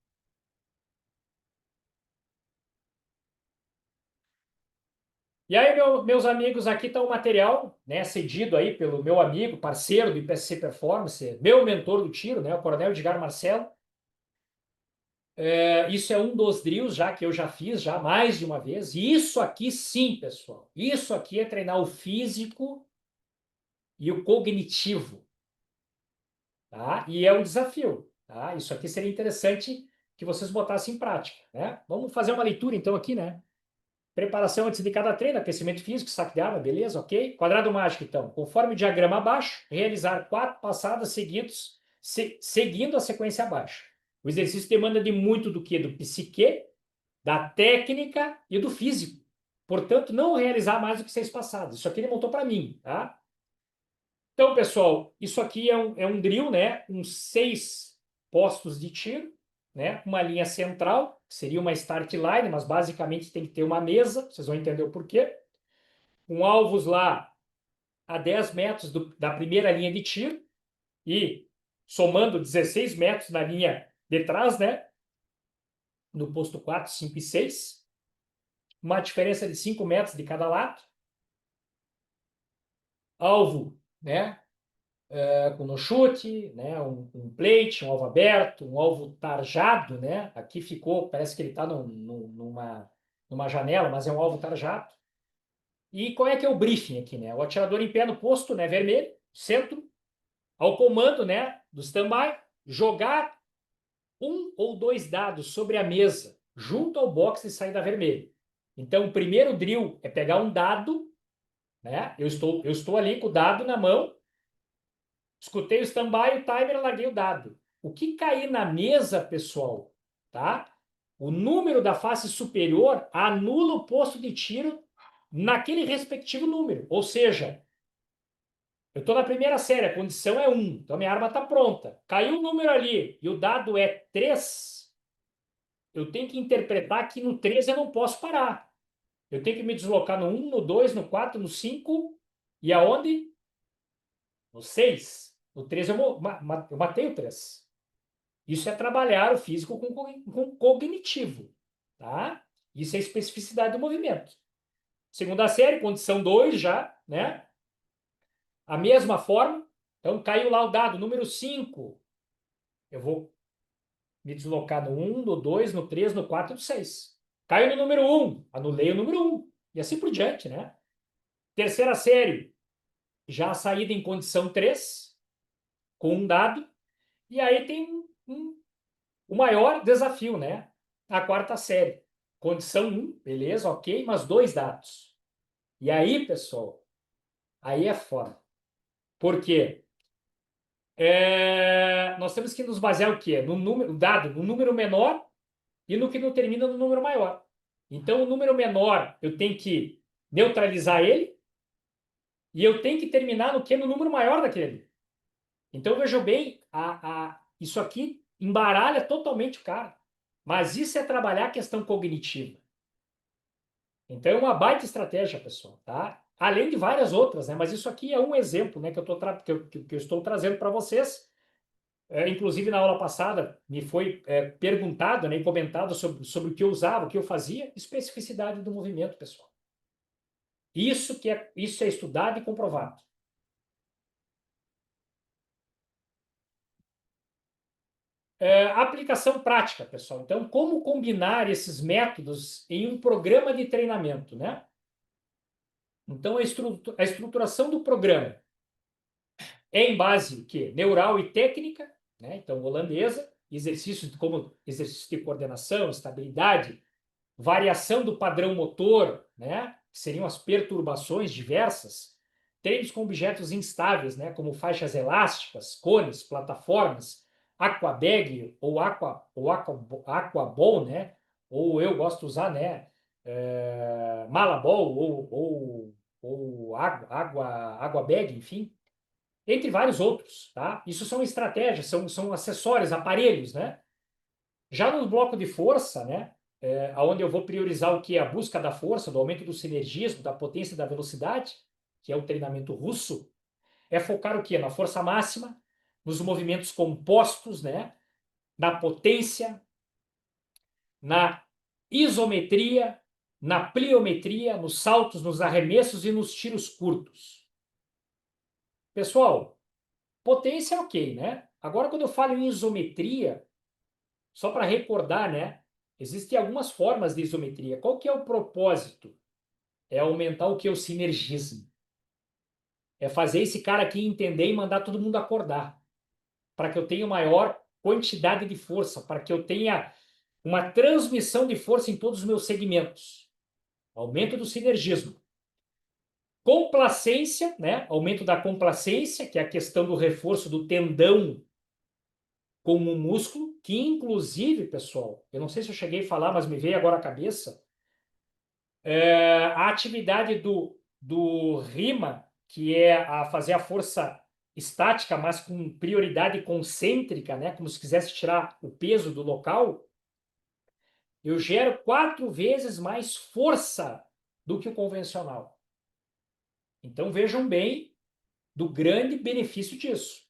E aí, meus amigos, aqui está o material, né, cedido aí pelo meu amigo, parceiro do IPSC Performance, meu mentor do tiro, né, o Coronel Edgar Marcelo. Isso é um dos drills já que eu já fiz já mais de uma vez. E isso aqui sim, pessoal. Isso aqui é treinar o físico e o cognitivo, tá? E é um desafio, tá? Isso aqui seria interessante que vocês botassem em prática, né? Vamos fazer uma leitura então aqui, né? Preparação antes de cada treino, aquecimento físico, saque de arma, beleza, ok? Quadrado mágico, então. Conforme o diagrama abaixo, realizar 4 passadas seguidos, seguindo a sequência abaixo. O exercício demanda de muito do que? Do psique, da técnica e do físico. Portanto, não realizar mais do que 6 passadas. Isso aqui ele montou para mim, tá? Então, pessoal, isso aqui é um drill, né? Uns 6 postos de tiro, né? Uma linha central, que seria uma start line, mas basicamente tem que ter uma mesa, vocês vão entender o porquê. Com alvos lá a 10 metros da primeira linha de tiro e somando 16 metros na linha de trás, né? No posto 4, 5 e 6. Uma diferença de 5 metros de cada lado. Alvo, né? Com no chute, né? Um plate, um alvo aberto, um alvo tarjado, né? Aqui ficou, parece que ele está numa janela, mas é um alvo tarjado. E qual é que é o briefing aqui, né? O atirador em pé no posto, né? Vermelho, centro, ao comando, né? Do standby, jogar um ou dois dados sobre a mesa, junto ao box de saída vermelho. Então, o primeiro drill é pegar um dado, né? Eu estou ali com o dado na mão, escutei o standby, o timer, larguei o dado. O que cair na mesa, pessoal, tá? O número da face superior anula o posto de tiro naquele respectivo número. Ou seja, eu estou na primeira série, a condição é 1, então minha arma está pronta. Caiu um número ali e o dado é 3, eu tenho que interpretar que no 3 eu não posso parar. Eu tenho que me deslocar no 1, no 2, no 4, no 5 e aonde? No 6. No 3 eu matei o 3. Isso é trabalhar o físico com cognitivo, tá? Isso é especificidade do movimento. Segunda série, condição 2 já, né? A mesma forma. Então, caiu lá o dado, número 5. Eu vou me deslocar no 1, no 2, no 3, no 4 e no 6. Caiu no número 1, anulei o número 1. E assim por diante, né? Terceira série, já a saída em condição 3, com um dado. E aí tem o maior desafio, né? A quarta série. Condição 1, beleza, ok, mas 2 dados. E aí, pessoal, aí é foda. Por quê? Nós temos que nos basear o quê? No número, dado, no número menor e no que não termina no número maior. Então, o número menor, eu tenho que neutralizar ele e eu tenho que terminar no que? No número maior daquele. Então, vejam bem, isso aqui embaralha totalmente o cara. Mas isso é trabalhar a questão cognitiva. Então, é uma baita estratégia, pessoal, tá? Além de várias outras, né? Mas isso aqui é um exemplo, né, que eu estou trazendo para vocês. Inclusive, na aula passada, me foi perguntado, né, e comentado sobre o que eu usava, o que eu fazia, especificidade do movimento, pessoal. Isso é estudado e comprovado. Aplicação prática, pessoal. Então, como combinar esses métodos em um programa de treinamento, né? Então, a estruturação do programa é em base que neural e técnica, né? Então, holandesa, exercícios como exercício de coordenação, estabilidade, variação do padrão motor, né? Que seriam as perturbações diversas, treinos com objetos instáveis, né? Como faixas elásticas, cones, plataformas, aquabag aquaball, né? Ou eu gosto de usar, né? Malabol ou água bag, enfim, entre vários outros, tá? Isso são estratégias, são acessórios, aparelhos, né? Já no bloco de força, né? Onde eu vou priorizar o que é a busca da força, do aumento do sinergismo, da potência e da velocidade, que é o treinamento russo, é focar o quê? Na força máxima, nos movimentos compostos, né? Na potência, na isometria, na pliometria, nos saltos, nos arremessos e nos tiros curtos. Pessoal, potência é ok, né? Agora, quando eu falo em isometria, só para recordar, né? Existem algumas formas de isometria. Qual que é o propósito? É aumentar o que? O sinergismo. É fazer esse cara aqui entender e mandar todo mundo acordar. Para que eu tenha maior quantidade de força, para que eu tenha uma transmissão de força em todos os meus segmentos. Aumento do sinergismo. Complacência, né? Aumento da complacência, que é a questão do reforço do tendão como um músculo, que inclusive, pessoal, eu não sei se eu cheguei a falar, mas me veio agora à cabeça, a atividade do RIMA, que é a fazer a força estática, mas com prioridade concêntrica, né? Como se quisesse tirar o peso do local, eu gero 4 vezes mais força do que o convencional. Então vejam bem do grande benefício disso.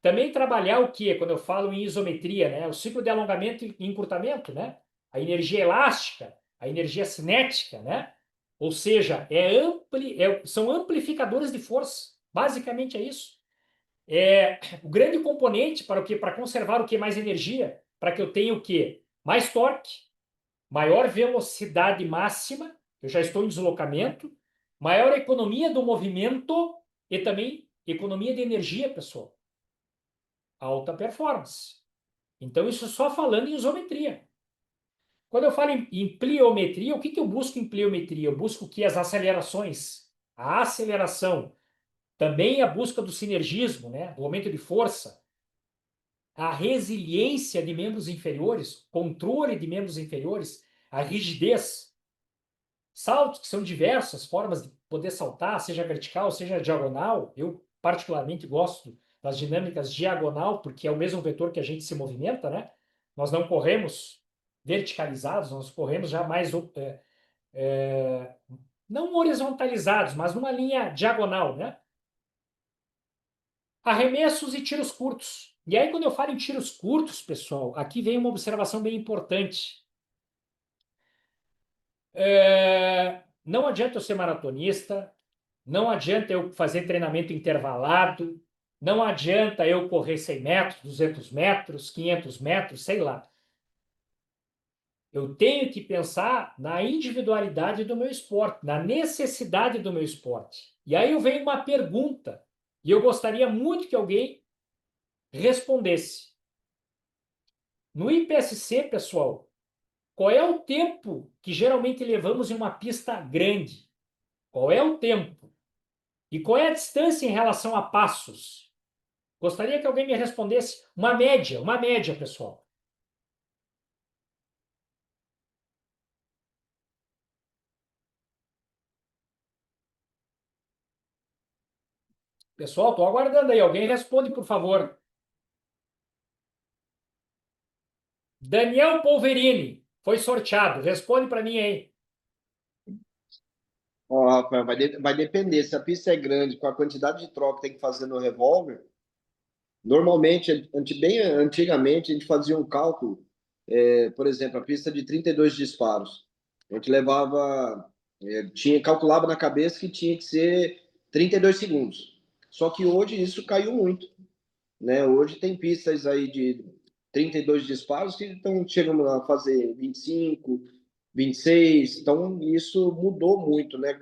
Também trabalhar o que? Quando eu falo em isometria, né? O ciclo de alongamento e encurtamento, né? A energia elástica, a energia cinética, né? Ou seja, são amplificadores de força. Basicamente é isso. É o grande componente para o que? Para conservar o que? Mais energia, para que eu tenha o que? Mais torque, maior velocidade máxima, eu já estou em deslocamento, maior economia do movimento e também economia de energia, pessoal. Alta performance. Então, isso só falando em isometria. Quando eu falo em pliometria, o que eu busco em pliometria? Eu busco que as acelerações, a aceleração, também a busca do sinergismo, né? Do aumento de força, a resiliência de membros inferiores, controle de membros inferiores, a rigidez, saltos, que são diversas formas de poder saltar, seja vertical, seja diagonal. Eu, particularmente, gosto das dinâmicas diagonal, porque é o mesmo vetor que a gente se movimenta, né? Nós não corremos verticalizados, nós corremos já mais não horizontalizados, mas numa linha diagonal, né? Arremessos e tiros curtos. E aí, quando eu falo em tiros curtos, pessoal, aqui vem uma observação bem importante. Não adianta eu ser maratonista, não adianta eu fazer treinamento intervalado, não adianta eu correr 100 metros, 200 metros, 500 metros, sei lá. Eu tenho que pensar na individualidade do meu esporte, na necessidade do meu esporte. E aí eu venho uma pergunta, e eu gostaria muito que alguém respondesse. No IPSC, pessoal, qual é o tempo que geralmente levamos em uma pista grande? Qual é o tempo? E qual é a distância em relação a passos? Gostaria que alguém me respondesse uma média, pessoal. Pessoal, estou aguardando aí. Alguém responde, por favor. Daniel Polverini foi sorteado. Responde para mim aí. Ó, Rafael, vai depender. Se a pista é grande, com a quantidade de troca que tem que fazer no revólver, normalmente, bem antigamente, a gente fazia um cálculo, por exemplo, a pista de 32 disparos. A gente levava, calculava na cabeça que tinha que ser 32 segundos. Só que hoje isso caiu muito, né? Hoje tem pistas aí de 32 disparos que estão chegando a fazer 25, 26. Então, isso mudou muito, né?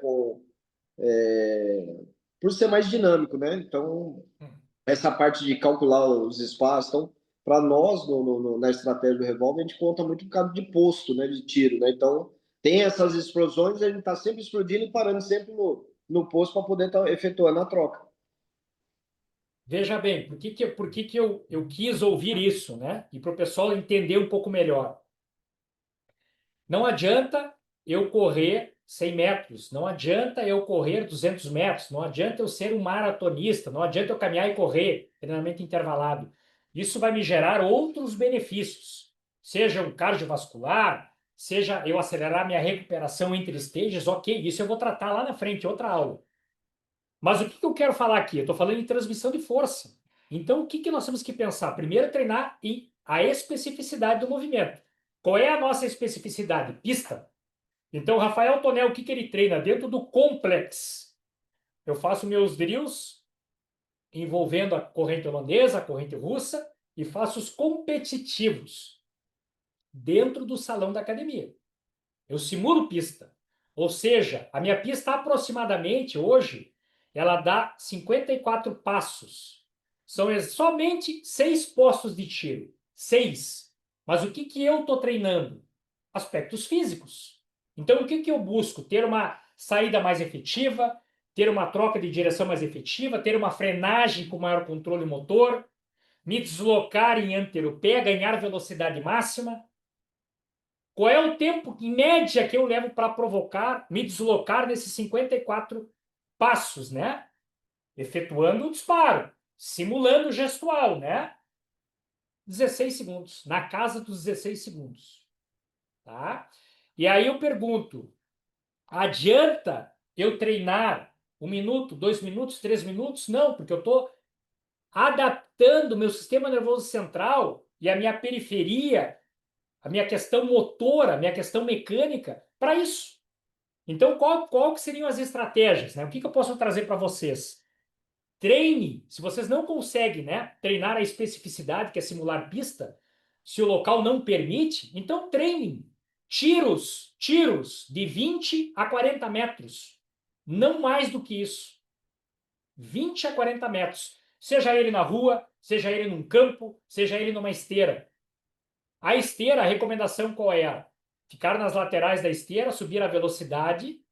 Por ser mais dinâmico, né? Então, essa parte de calcular os espaços. Então, para nós, na estratégia do revólver, a gente conta muito por causa de posto, né, de tiro, né? Então, tem essas explosões, a gente está sempre explodindo e parando sempre no posto para poder estar efetuando a troca. Veja bem, por que que eu quis ouvir isso, né? E para o pessoal entender um pouco melhor. Não adianta eu correr 100 metros, não adianta eu correr 200 metros, não adianta eu ser um maratonista, não adianta eu caminhar e correr, treinamento intervalado. Isso vai me gerar outros benefícios, seja um cardiovascular, seja eu acelerar minha recuperação entre stages, ok, isso eu vou tratar lá na frente, outra aula. Mas o que que eu quero falar aqui? Eu estou falando em transmissão de força. Então, o que que nós temos que pensar? Primeiro, treinar a especificidade do movimento. Qual é a nossa especificidade? Pista. Então, o Rafael Tonel, o que que ele treina? Dentro do complex. Eu faço meus drills envolvendo a corrente holandesa, a corrente russa, e faço os competitivos dentro do salão da academia. Eu simulo pista. Ou seja, a minha pista aproximadamente hoje, ela dá 54 passos. São somente 6 postos de tiro. 6. Mas o que que eu estou treinando? Aspectos físicos. Então, o que que eu busco? Ter uma saída mais efetiva, ter uma troca de direção mais efetiva, ter uma frenagem com maior controle motor, me deslocar em antero pé, ganhar velocidade máxima. Qual é o tempo, em média, que eu levo para provocar, me deslocar nesses 54 passos, né? Efetuando o disparo, simulando o gestual, né? 16 segundos, na casa dos 16 segundos, tá? E aí eu pergunto, adianta eu treinar 1 minuto, 2 minutos, 3 minutos? Não, porque eu estou adaptando o meu sistema nervoso central e a minha periferia, a minha questão motora, a minha questão mecânica para isso. Então, qual que seriam as estratégias, né? O que que eu posso trazer para vocês? Treine, se vocês não conseguem, né, treinar a especificidade, que é simular pista, se o local não permite, então treinem tiros de 20 a 40 metros. Não mais do que isso. 20 a 40 metros. Seja ele na rua, seja ele num campo, seja ele numa esteira. A esteira, a recomendação qual é? Ficar nas laterais da esteira, subir a velocidade,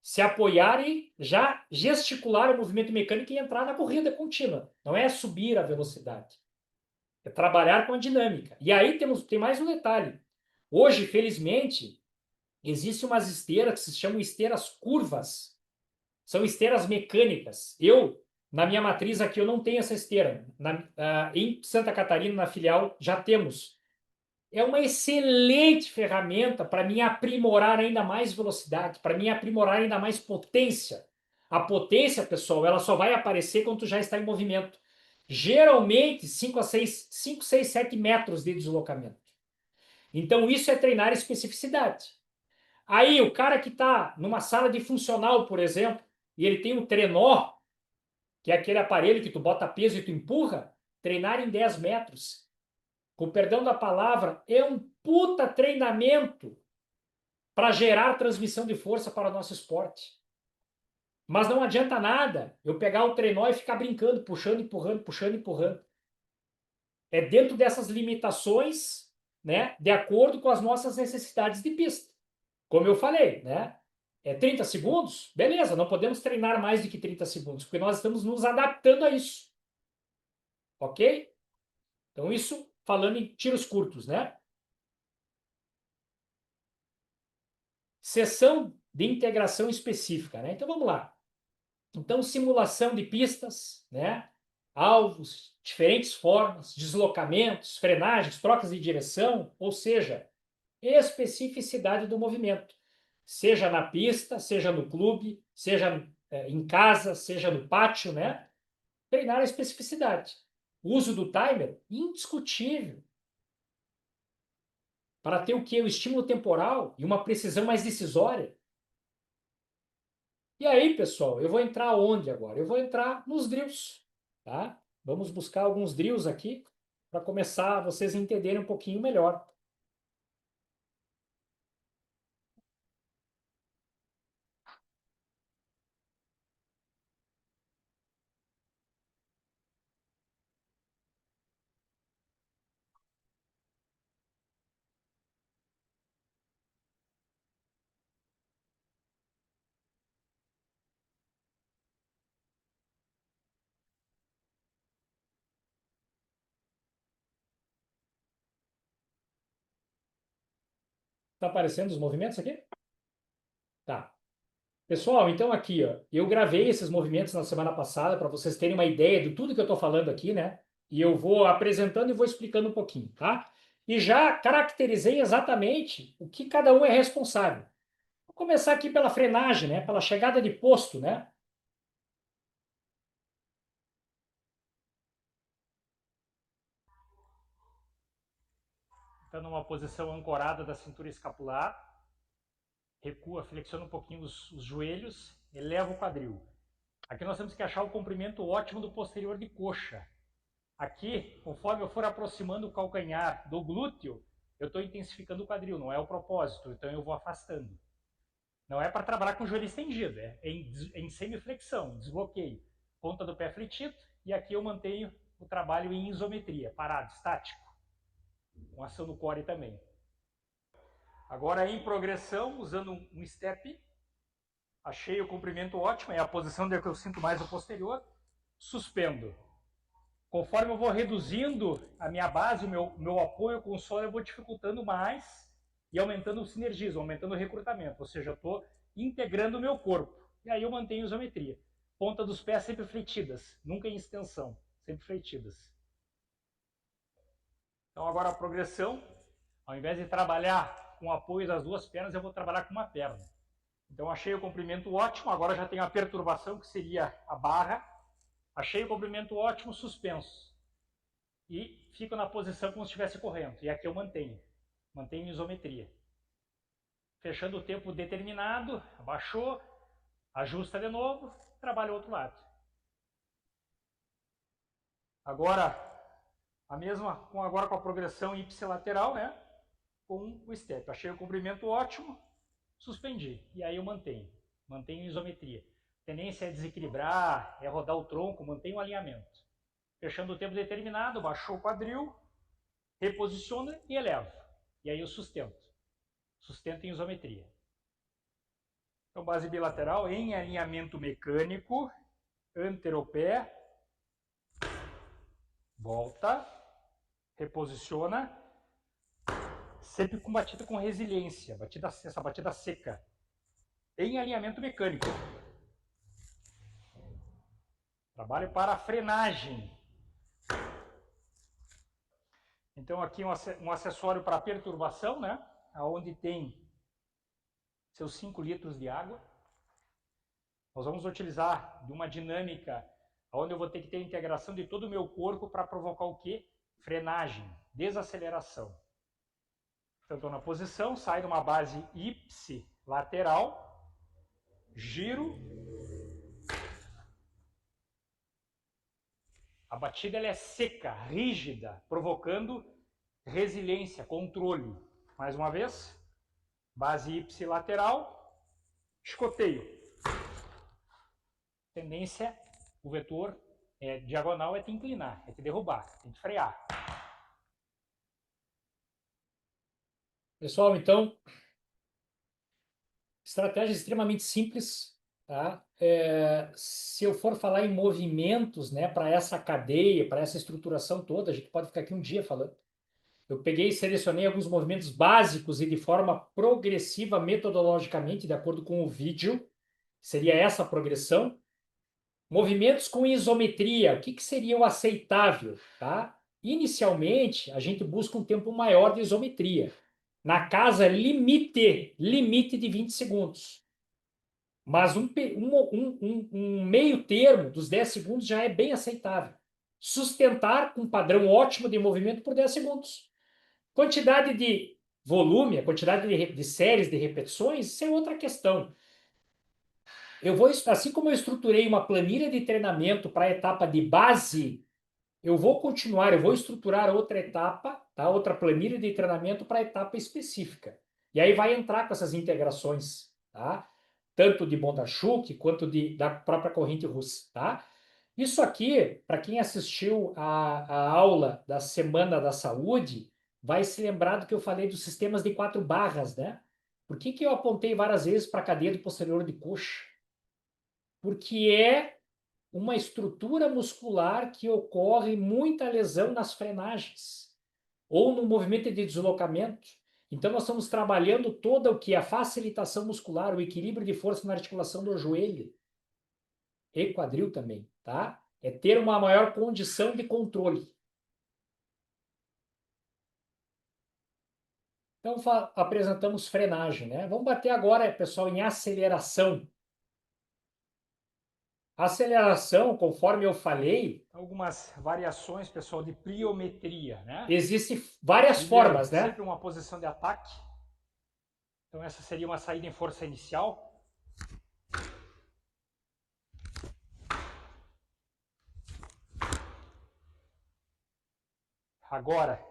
se apoiar e já gesticular o movimento mecânico e entrar na corrida contínua. Não é subir a velocidade, é trabalhar com a dinâmica. E aí tem mais um detalhe. Hoje, felizmente, existem umas esteiras que se chamam esteiras curvas. São esteiras mecânicas. Na minha matriz aqui, eu não tenho essa esteira. Em Santa Catarina, na filial, já temos. É uma excelente ferramenta para mim aprimorar ainda mais velocidade, para mim aprimorar ainda mais potência. A potência, pessoal, ela só vai aparecer quando tu já está em movimento. Geralmente 5, 6, 7 metros de deslocamento. Então isso é treinar especificidade. Aí o cara que está numa sala de funcional, por exemplo, e ele tem um trenó, que é aquele aparelho que tu bota peso e tu empurra, treinar em 10 metros, com perdão da palavra, é um puta treinamento para gerar transmissão de força para o nosso esporte. Mas não adianta nada eu pegar o trenó e ficar brincando, puxando, empurrando, puxando, empurrando. É dentro dessas limitações, né, de acordo com as nossas necessidades de pista. Como eu falei, né? É 30 segundos? Beleza, não podemos treinar mais do que 30 segundos, porque nós estamos nos adaptando a isso. Ok? Então, isso falando em tiros curtos, né? Sessão de integração específica, né? Então vamos lá. Então, simulação de pistas, né? Alvos, diferentes formas, deslocamentos, frenagens, trocas de direção, ou seja, especificidade do movimento. Seja na pista, seja no clube, seja em casa, seja no pátio, né? Treinar a especificidade. O uso do timer, indiscutível. Para ter o quê? O estímulo temporal e uma precisão mais decisória. E aí, pessoal, eu vou entrar onde agora? Eu vou entrar nos drills, tá? Vamos buscar alguns drills aqui para começar vocês entenderem um pouquinho melhor. Tá aparecendo os movimentos aqui? Tá. Pessoal, então aqui, ó, eu gravei esses movimentos na semana passada para vocês terem uma ideia de tudo que eu estou falando aqui, né? E eu vou apresentando e vou explicando um pouquinho, tá? E já caracterizei exatamente o que cada um é responsável. Vou começar aqui pela frenagem, né? Pela chegada de posto, né? Então, numa posição ancorada da cintura escapular, recua, flexiona um pouquinho os joelhos, eleva o quadril. Aqui nós temos que achar o comprimento ótimo do posterior de coxa. Aqui, conforme eu for aproximando o calcanhar do glúteo, eu estou intensificando o quadril, não é o propósito, então eu vou afastando. Não é para trabalhar com o joelho estendido, é em semiflexão, desbloqueio. Ponta do pé fletido, e aqui eu mantenho o trabalho em isometria, parado, estático, com ação no core também. Agora em progressão, usando um step, achei o comprimento ótimo, é a posição onde eu sinto mais o posterior, suspendo. Conforme eu vou reduzindo a minha base, o meu apoio com o solo, eu vou dificultando mais e aumentando o sinergismo, aumentando o recrutamento. Ou seja, eu estou integrando o meu corpo. E aí eu mantenho a isometria. Ponta dos pés sempre fletidas, nunca em extensão, sempre fletidas. Então agora a progressão, ao invés de trabalhar com o apoio das duas pernas, eu vou trabalhar com uma perna. Então achei o comprimento ótimo, agora já tenho a perturbação, que seria a barra. Achei o comprimento ótimo, suspenso. E fico na posição como se estivesse correndo. E aqui eu mantenho isometria. Fechando o tempo determinado, abaixou, ajusta de novo, trabalha o outro lado. Agora, agora com a progressão ipsilateral, né? Com o step. Achei o comprimento ótimo, suspendi. E aí eu mantenho isometria. A tendência é desequilibrar, é rodar o tronco, mantenho o alinhamento. Fechando o tempo determinado, baixou o quadril, reposiciona e eleva. E aí eu sustento. Sustento em isometria. Então, base bilateral em alinhamento mecânico, anteropé, volta, reposiciona, sempre com batida com resiliência, essa batida seca, em alinhamento mecânico. Trabalho para frenagem. Então, aqui um acessório para perturbação, né? Onde tem seus 5 litros de água. Nós vamos utilizar de uma dinâmica onde eu vou ter que ter a integração de todo o meu corpo para provocar o quê? Frenagem, desaceleração. Então, estou na posição, saio de uma base ipsilateral, giro. A batida ela é seca, rígida, provocando resiliência, controle. Mais uma vez, base ipsilateral, escoteio. Tendência, o vetor diagonal é te inclinar, é te derrubar, tem que frear. Pessoal, então, estratégia extremamente simples, tá? Se eu for falar em movimentos, né, para essa cadeia, para essa estruturação toda, a gente pode ficar aqui um dia falando. Eu peguei e selecionei alguns movimentos básicos e de forma progressiva, metodologicamente, de acordo com o vídeo, seria essa progressão. Movimentos com isometria, o que seria o aceitável, tá? Inicialmente, a gente busca um tempo maior de isometria. Na casa limite de 20 segundos. Mas um meio termo dos 10 segundos já é bem aceitável. Sustentar um padrão ótimo de movimento por 10 segundos. Quantidade de volume, a quantidade de séries de repetições, isso é outra questão. Assim como eu estruturei uma planilha de treinamento para a etapa de base, eu vou estruturar outra etapa, tá? Outra planilha de treinamento para a etapa específica. E aí vai entrar com essas integrações, tá? Tanto de Bondarchuk quanto da própria corrente russa, tá? Isso aqui, para quem assistiu a aula da Semana da Saúde, vai se lembrar do que eu falei dos sistemas de 4 barras, né? Por que eu apontei várias vezes para a cadeia do posterior de coxa? Porque é uma estrutura muscular que ocorre muita lesão nas frenagens ou no movimento de deslocamento. Então, nós estamos trabalhando toda o que? A facilitação muscular, o equilíbrio de força na articulação do joelho e quadril também, tá? É ter uma maior condição de controle. Então, apresentamos frenagem, né? Vamos bater agora, pessoal, em aceleração. Aceleração, conforme eu falei, Algumas variações, pessoal, de pliometria, né? existem várias Primeiro, formas, né? sempre uma posição de ataque. Então essa seria uma saída em força inicial. Agora,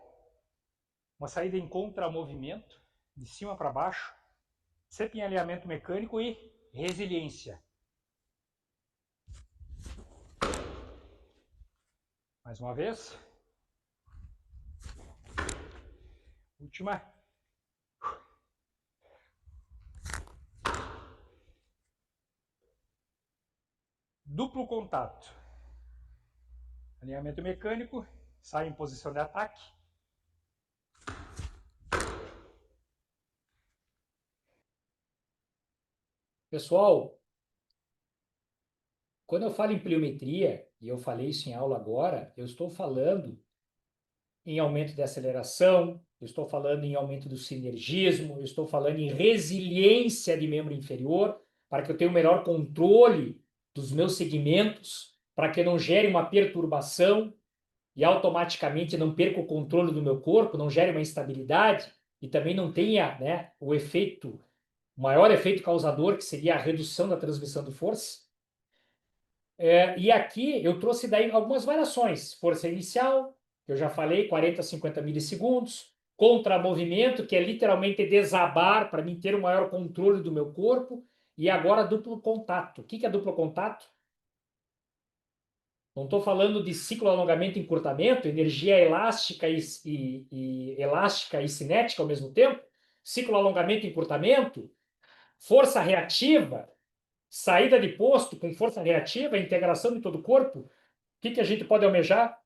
uma saída em contramovimento, de cima para baixo, sempre em alinhamento mecânico e resiliência. Mais uma vez. Última. Duplo contato. Alinhamento mecânico, sai em posição de ataque. Pessoal, quando eu falo em pliometria, e eu falei isso em aula agora, eu estou falando em aumento de aceleração, eu estou falando em aumento do sinergismo, eu estou falando em resiliência de membro inferior, para que eu tenha o melhor controle dos meus segmentos, para que eu não gere uma perturbação e automaticamente não perca o controle do meu corpo, não gere uma instabilidade e também não tenha, né, o efeito, o maior efeito causador, que seria a redução da transmissão de força. E aqui eu trouxe daí algumas variações. Força inicial, que eu já falei, 40 a 50 milissegundos. Contra-movimento, que é literalmente desabar para mim ter o maior controle do meu corpo. E agora duplo contato. O que é duplo contato? Não estou falando de ciclo alongamento e encurtamento, energia elástica elástica e cinética ao mesmo tempo. Ciclo alongamento e encurtamento, força reativa, saída de posto com força reativa, integração de todo o corpo. O que a gente pode almejar?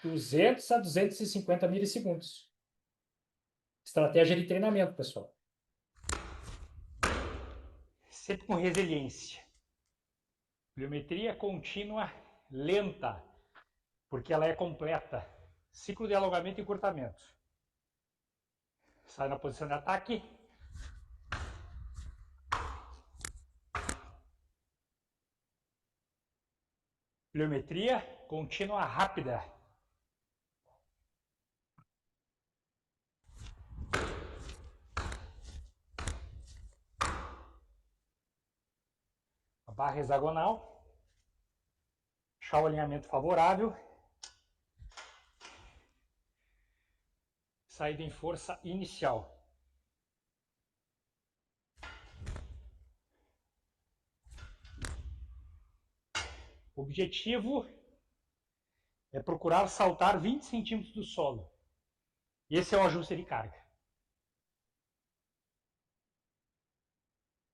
200 a 250 milissegundos. Estratégia de treinamento, pessoal. Sempre com resiliência. Pliometria contínua lenta, porque ela é completa. Ciclo de alongamento e encurtamento. Sai na posição de ataque. Pliometria contínua rápida. A barra hexagonal. Achar o alinhamento favorável. Saída em força inicial. O objetivo é procurar saltar 20 centímetros do solo. Esse é o ajuste de carga.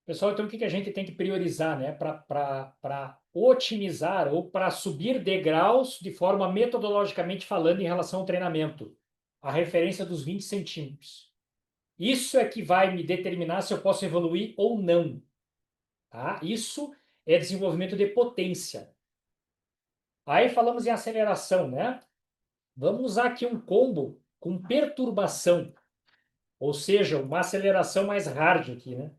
Pessoal, então o que a gente tem que priorizar, né, para otimizar ou para subir degraus de forma metodologicamente falando em relação ao treinamento? A referência dos 20 centímetros. Isso é que vai me determinar se eu posso evoluir ou não. Tá? Isso é desenvolvimento de potência. Aí falamos em aceleração, né? Vamos usar aqui um combo com perturbação, ou seja, uma aceleração mais hard aqui, né?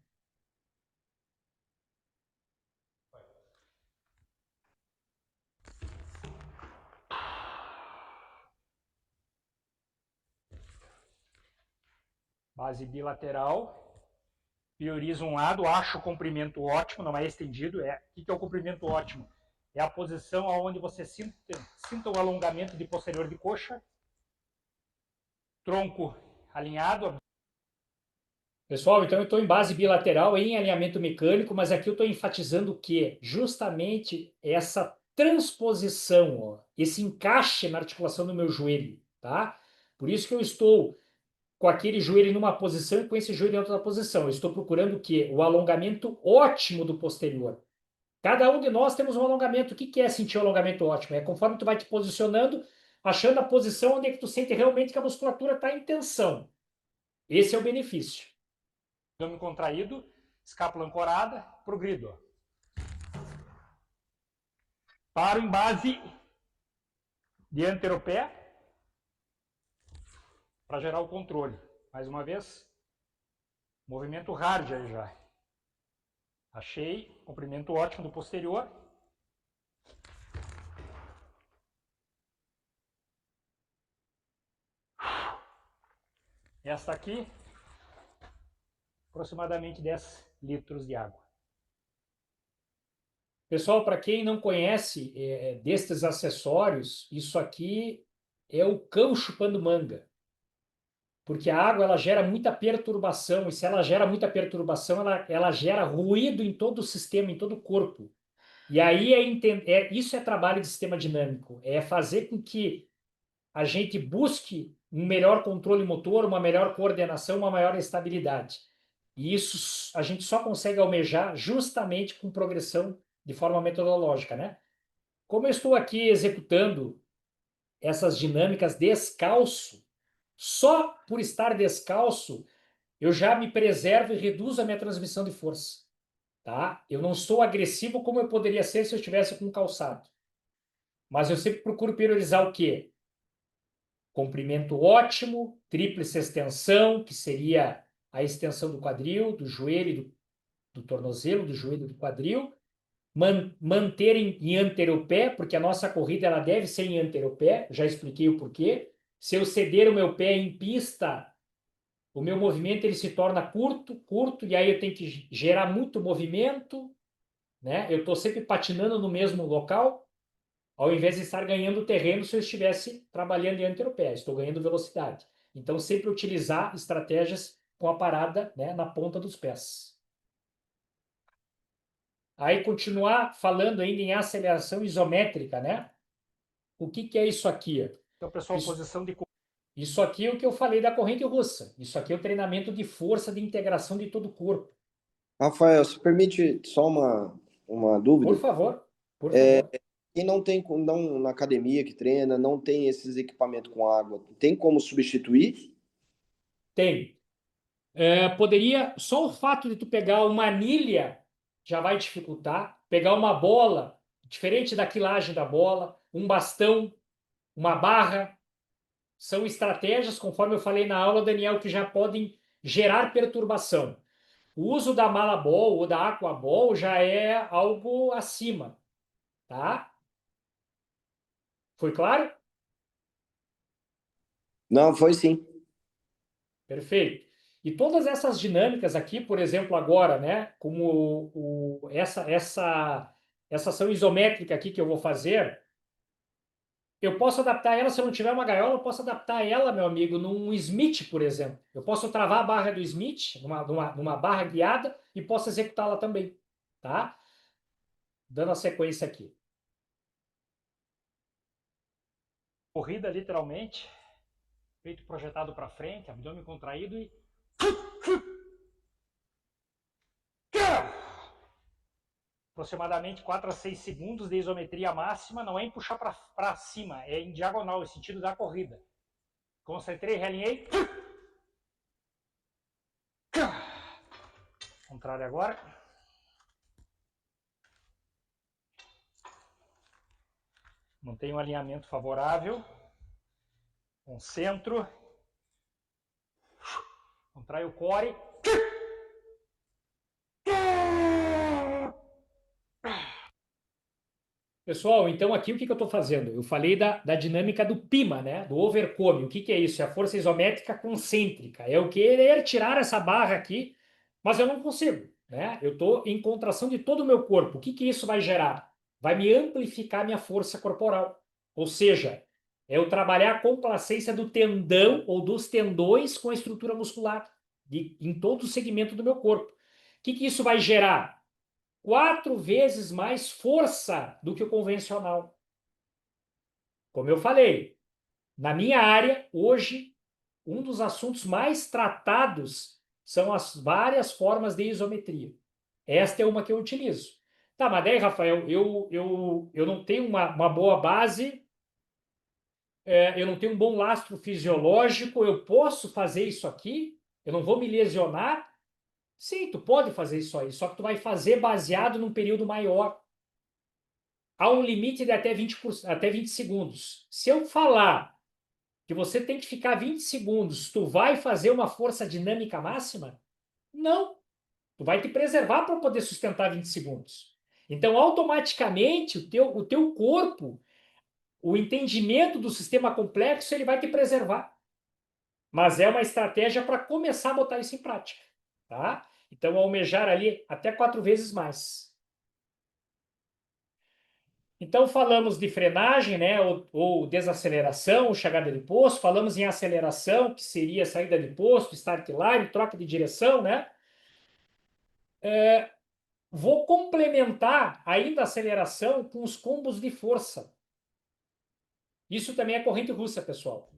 Base bilateral. Priorizo um lado, acho o comprimento ótimo, não é estendido. O que é o comprimento ótimo? É a posição onde você sinta o alongamento de posterior de coxa. Tronco alinhado. Pessoal, então eu estou em base bilateral em alinhamento mecânico, mas aqui eu estou enfatizando o quê? Justamente essa transposição, ó, esse encaixe na articulação do meu joelho, tá? Por isso que eu estou com aquele joelho numa posição e com esse joelho em outra posição. Eu estou procurando o quê? O alongamento ótimo do posterior. Cada um de nós temos um alongamento. O que é sentir o alongamento ótimo? É conforme tu vai te posicionando, achando a posição onde é que tu sente realmente que a musculatura está em tensão. Esse é o benefício. Abdômen contraído, escápula ancorada, progrido. Ó. Paro em base de anteropé para gerar o controle. Mais uma vez, movimento hard aí já. Achei, comprimento ótimo do posterior. Esta aqui, aproximadamente 10 litros de água. Pessoal, para quem não conhece destes acessórios, isso aqui é o cão chupando manga. Porque a água ela gera muita perturbação, e se ela gera muita perturbação, ela gera ruído em todo o sistema, em todo o corpo. E aí isso é trabalho de sistema dinâmico, é fazer com que a gente busque um melhor controle motor, uma melhor coordenação, uma maior estabilidade. E isso a gente só consegue almejar justamente com progressão de forma metodológica, né? Como eu estou aqui executando essas dinâmicas descalço, só por estar descalço, eu já me preservo e reduzo a minha transmissão de força, tá? Eu não sou agressivo como eu poderia ser se eu estivesse com calçado. Mas eu sempre procuro priorizar o quê? Comprimento ótimo, tríplice extensão, que seria a extensão do quadril, do joelho, do tornozelo, do joelho, do quadril. Manter em anteropé, porque a nossa corrida ela deve ser em anteropé, já expliquei o porquê. Se eu ceder o meu pé em pista, o meu movimento ele se torna curto, e aí eu tenho que gerar muito movimento, né? Eu estou sempre patinando no mesmo local, ao invés de estar ganhando terreno se eu estivesse trabalhando em anteropé, estou ganhando velocidade. Então, sempre utilizar estratégias com a parada, né, na ponta dos pés. Aí, continuar falando ainda em aceleração isométrica, né? O que é isso aqui? Então, pessoal, posição de... Isso aqui é o que eu falei da corrente russa. Isso aqui é o treinamento de força de integração de todo o corpo. Rafael, se permite só uma dúvida? Por favor, por favor. Quem não tem, não, na academia que treina, não tem esses equipamentos com água, tem como substituir? Tem. Poderia, só o fato de tu pegar uma anilha já vai dificultar. Pegar uma bola, diferente da quilagem da bola, um bastão, uma barra, são estratégias, conforme eu falei na aula, Daniel, que já podem gerar perturbação. O uso da Malabol ou da Aquabol já é algo acima, tá? Foi claro? Não, foi sim. Perfeito. E todas essas dinâmicas aqui, por exemplo, agora, né, como essa ação isométrica aqui que eu vou fazer, eu posso adaptar ela, se eu não tiver uma gaiola, eu posso adaptar ela, meu amigo, num Smith, por exemplo. Eu posso travar a barra do Smith, numa barra guiada, e posso executá-la também, tá? Dando a sequência aqui. Corrida, literalmente. Peito projetado para frente, abdômen contraído e... Aproximadamente 4 a 6 segundos de isometria máxima, não é em puxar para cima, é em diagonal, no sentido da corrida. Concentrei, realinhei. Contrário agora. Mantenho um alinhamento favorável. Concentro. Contrai o core. Pessoal, então aqui o que eu estou fazendo? Eu falei da dinâmica do PIMA, né? Do overcome. O que é isso? É a força isométrica concêntrica. É eu querer tirar essa barra aqui, mas eu não consigo, né? Eu estou em contração de todo o meu corpo. O que isso vai gerar? Vai me amplificar minha força corporal. Ou seja, é eu trabalhar a complacência do tendão ou dos tendões com a estrutura muscular em todo o segmento do meu corpo. O que isso vai gerar? 4 vezes mais força do que o convencional. Como eu falei, na minha área, hoje, um dos assuntos mais tratados são as várias formas de isometria. Esta é uma que eu utilizo. Tá, mas daí, Rafael, eu não tenho uma boa base, eu não tenho um bom lastro fisiológico, eu posso fazer isso aqui? Eu não vou me lesionar. Sim, tu pode fazer isso aí, só que tu vai fazer baseado num período maior. Há um limite de até 20 segundos. Se eu falar que você tem que ficar 20 segundos, tu vai fazer uma força dinâmica máxima? Não. Tu vai te preservar para poder sustentar 20 segundos. Então, automaticamente, o teu corpo, o entendimento do sistema complexo, ele vai te preservar. Mas é uma estratégia para começar a botar isso em prática. Tá? Então, almejar ali até 4 vezes mais. Então, falamos de frenagem, né, ou desaceleração, ou chegada de posto. Falamos em aceleração, que seria saída de posto, start line, troca de direção, né? Vou complementar ainda a aceleração com os combos de força. Isso também é corrente russa, pessoal.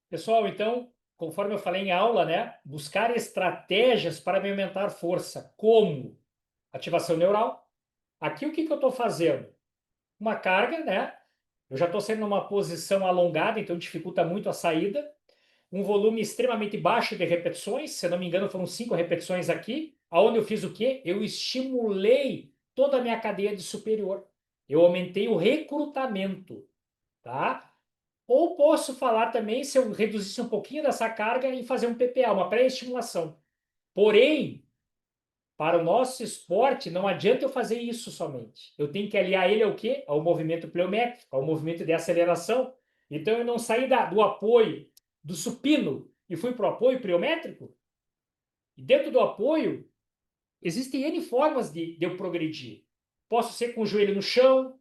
Pessoal, então, conforme eu falei em aula, né, buscar estratégias para me aumentar força, como ativação neural. Aqui o que que eu estou fazendo? Uma carga, né? Eu já estou sendo numa posição alongada, então dificulta muito a saída. Um volume extremamente baixo de repetições, se eu não me engano, foram 5 repetições aqui, aonde eu fiz o quê? Eu estimulei toda a minha cadeia de superior. Eu aumentei o recrutamento, tá? Ou posso falar também, se eu reduzisse um pouquinho dessa carga e fazer um PPA, uma pré-estimulação. Porém, para o nosso esporte, não adianta eu fazer isso somente. Eu tenho que aliar ele ao quê? Ao movimento pliométrico, ao movimento de aceleração. Então, eu não saí do apoio do supino e fui para o apoio pliométrico. E dentro do apoio, existem N formas de eu progredir. Posso ser com o joelho no chão,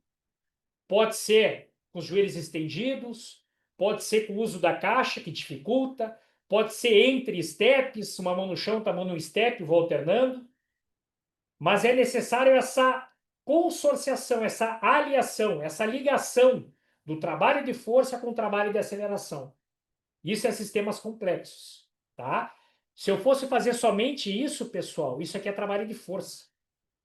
pode ser com os joelhos estendidos, pode ser com o uso da caixa, que dificulta, pode ser entre steps, uma mão no chão, outra mão no step, vou alternando. Mas é necessário essa consorciação, essa aliação, essa ligação do trabalho de força com o trabalho de aceleração. Isso é sistemas complexos, tá? Se eu fosse fazer somente isso, pessoal, isso aqui é trabalho de força.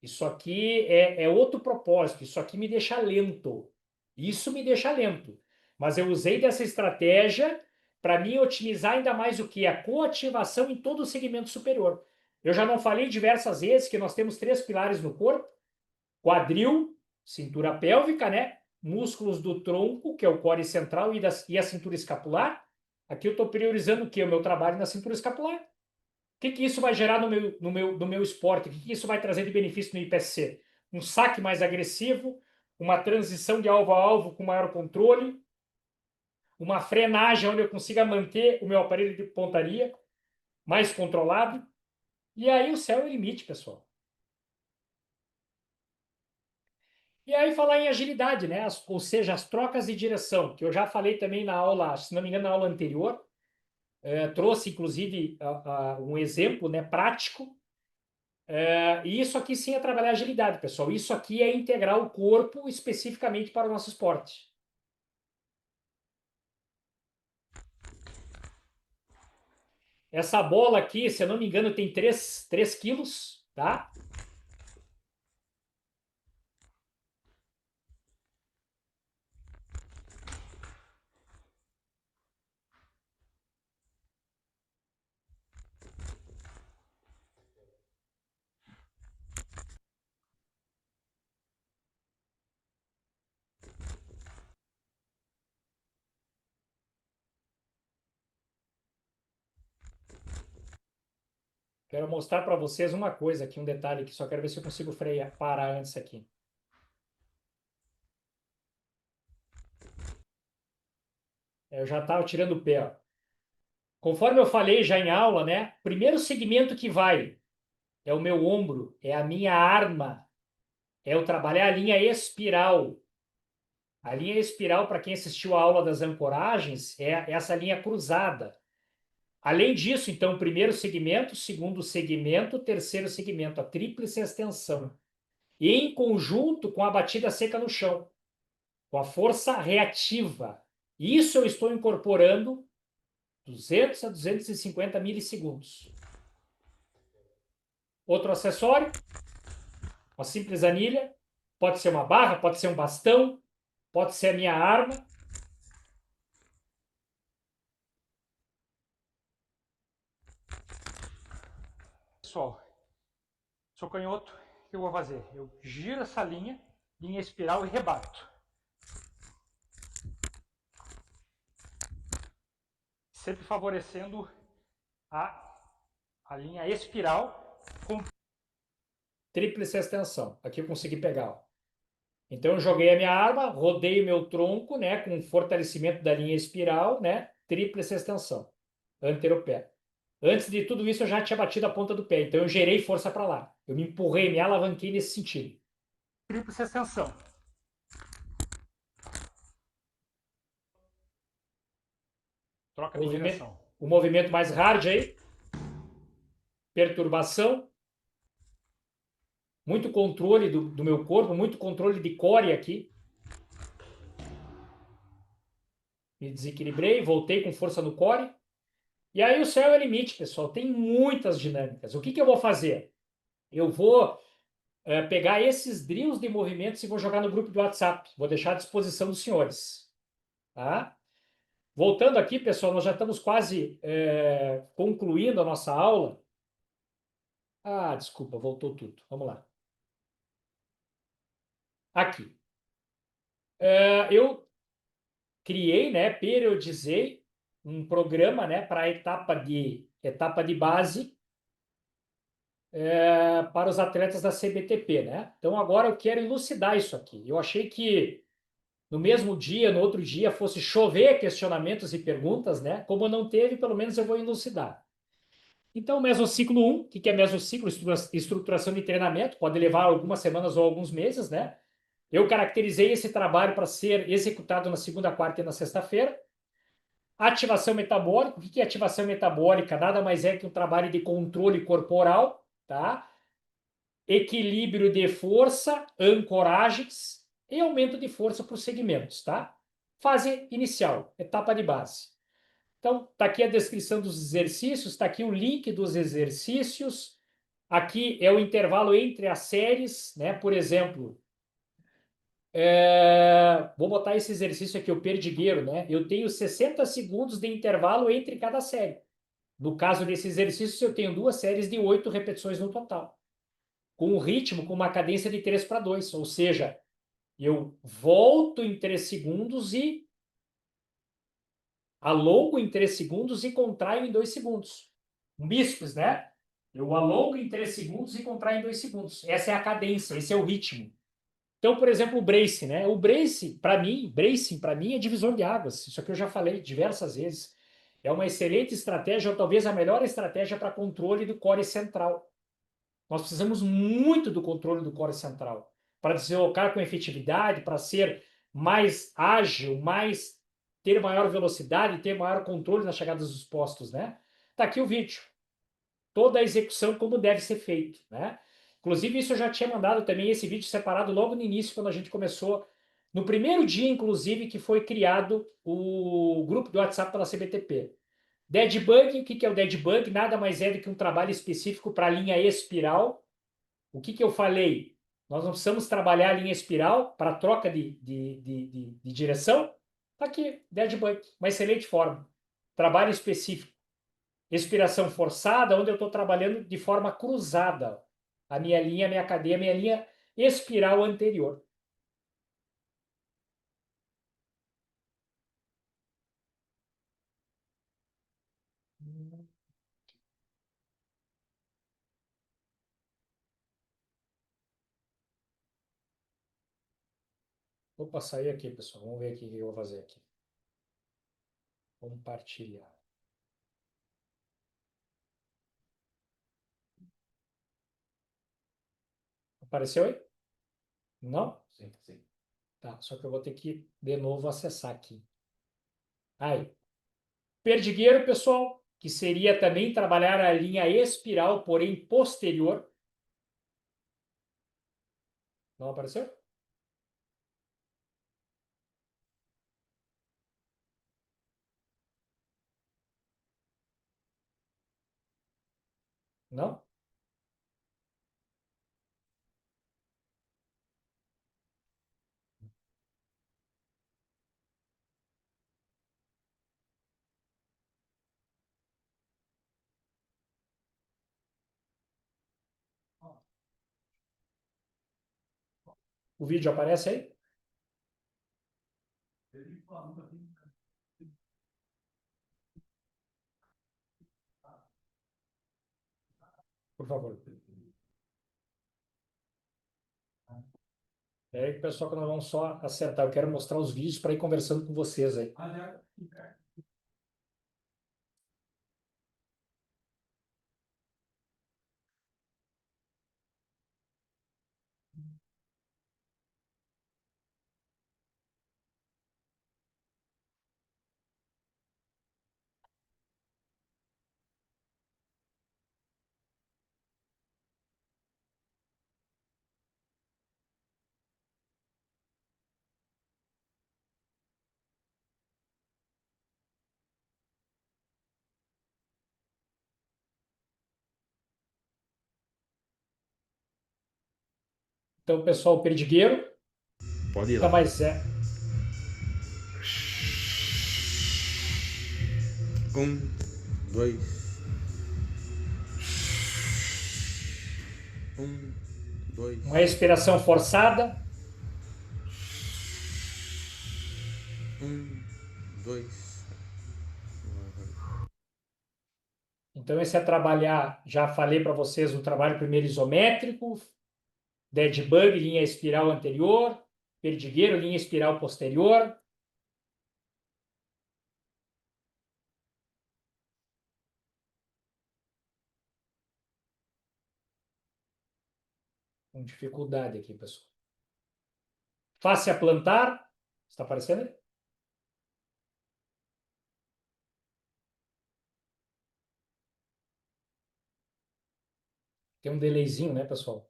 Isso aqui é outro propósito, isso aqui me deixa lento. Isso me deixa lento. Mas eu usei dessa estratégia para mim otimizar ainda mais o que? A coativação em todo o segmento superior. Eu já não falei diversas vezes que nós temos 3 pilares no corpo: quadril, cintura pélvica, né? Músculos do tronco, que é o core central, e a cintura escapular. Aqui eu estou priorizando o quê? O meu trabalho na cintura escapular. O que que isso vai gerar no meu esporte? O que que isso vai trazer de benefício no IPSC? Um saque mais agressivo, uma transição de alvo a alvo com maior controle, uma frenagem onde eu consiga manter o meu aparelho de pontaria mais controlado. E aí o céu é o limite, pessoal. E aí falar em agilidade, né? Ou seja, as trocas de direção, que eu já falei também na aula, se não me engano, na aula anterior, trouxe inclusive um exemplo, né, prático. E isso aqui sim é trabalhar agilidade, pessoal. Isso aqui é integrar o corpo especificamente para o nosso esporte. Essa bola aqui, se eu não me engano, tem 3 quilos, tá? Quero mostrar para vocês uma coisa aqui, um detalhe que só quero ver se eu consigo frear, parar antes aqui. Eu já estava tirando o pé, ó. Conforme eu falei já em aula, né? Primeiro segmento que vai é o meu ombro, é a minha arma, é eu trabalhar a linha espiral. A linha espiral, para quem assistiu a aula das ancoragens, é essa linha cruzada. Além disso, então, primeiro segmento, segundo segmento, terceiro segmento, a tríplice extensão. E em conjunto com a batida seca no chão, com a força reativa. Isso eu estou incorporando 200 a 250 milissegundos. Outro acessório, uma simples anilha, pode ser uma barra, pode ser um bastão, pode ser a minha arma. Pessoal, sou canhoto, o que eu vou fazer? Eu giro essa linha em espiral e rebato. Sempre favorecendo a linha espiral com Tríplice extensão. Aqui eu consegui pegar, ó. Então eu joguei a minha arma, rodei o meu tronco, né, com fortalecimento da linha espiral, né, tríplice extensão, anteropé. Antes de tudo isso eu já tinha batido a ponta do pé, então eu gerei força para lá. Eu me empurrei, me alavanquei nesse sentido. tríplice extensão. Troca de direção. O movimento mais hard aí, perturbação, muito controle do meu corpo, muito controle de core aqui. Me desequilibrei, voltei com força no core. E aí o céu é o limite, pessoal. Tem muitas dinâmicas. O que que eu vou fazer? Eu vou pegar esses drills de movimentos e vou jogar no grupo do WhatsApp. Vou deixar à disposição dos senhores. Tá? Voltando aqui, pessoal, nós já estamos quase concluindo a nossa aula. Ah, desculpa, voltou tudo. Vamos lá. Aqui. Eu criei, né, periodizei um programa, né, para a etapa de base para os atletas da CBTP, né? Então agora eu quero elucidar isso aqui. Eu achei que no mesmo dia, no outro dia, fosse chover questionamentos e perguntas, né? Como não teve, pelo menos eu vou elucidar. Então, mesociclo 1, o que é mesociclo? Estruturação de treinamento, pode levar algumas semanas ou alguns meses, né? Eu caracterizei esse trabalho para ser executado na segunda, quarta e na sexta-feira. Ativação metabólica, o que é ativação metabólica? Nada mais é que um trabalho de controle corporal, tá? Equilíbrio de força, ancoragens e aumento de força para os segmentos, tá? Fase inicial, etapa de base. Então, está aqui a descrição dos exercícios, está aqui o link dos exercícios. Aqui é o intervalo entre as séries, né? Por exemplo, vou botar esse exercício aqui, o perdigueiro, né? Eu tenho 60 segundos de intervalo entre cada série. No caso desse exercício, eu tenho duas séries de 8 repetições no total, com um ritmo, com uma cadência de 3/2, ou seja, eu volto em 3 segundos e alongo em 3 segundos e contraio em 2 segundos. Um bíceps, né? Eu alongo em 3 segundos e contraio em 2 segundos. Essa é a cadência, esse é o ritmo. Então, por exemplo, o brace, né? O brace, para mim, bracing para mim é divisor de águas. Isso aqui eu já falei diversas vezes. É uma excelente estratégia, ou talvez a melhor estratégia para controle do core central. Nós precisamos muito do controle do core central para deslocar com efetividade, para ser mais ágil, mais ter maior velocidade, ter maior controle nas chegadas dos postos, né? Tá aqui o vídeo. Toda a execução como deve ser feito, né? Inclusive, isso eu já tinha mandado também esse vídeo separado logo no início, quando a gente começou, no primeiro dia, inclusive, que foi criado o grupo do WhatsApp pela CBTP. Deadbug, o que é o deadbug? Nada mais é do que um trabalho específico para a linha espiral. O que eu falei? Nós não precisamos trabalhar a linha espiral para troca de direção. Está aqui, deadbug, uma excelente forma. Trabalho específico. Expiração forçada, onde eu estou trabalhando de forma cruzada. A minha linha, a minha cadeia, a minha linha espiral anterior. Opa, sair aqui, pessoal. Vamos ver aqui o que eu vou fazer aqui. Compartilhar. Apareceu aí? Não? Sim, sim. Tá, só que eu vou ter que de novo acessar aqui. Aí. Perdigueiro, pessoal, que seria também trabalhar a linha espiral, porém posterior. Não apareceu? Não? O vídeo aparece aí? Por favor. É aí, pessoal, que nós vamos só acertar. Eu quero mostrar os vídeos para ir conversando com vocês aí. Então, pessoal, perdigueiro. Pode ir Tá, lá. mas é. Um, dois. Um, dois. Uma respiração forçada. Um, dois. Então, esse é trabalhar, já falei para vocês, um trabalho primeiro isométrico, dead bug, linha espiral anterior, perdigueiro, linha espiral posterior. Com dificuldade aqui, pessoal. Face a plantar. Está aparecendo aí? Tem um delayzinho, né, pessoal?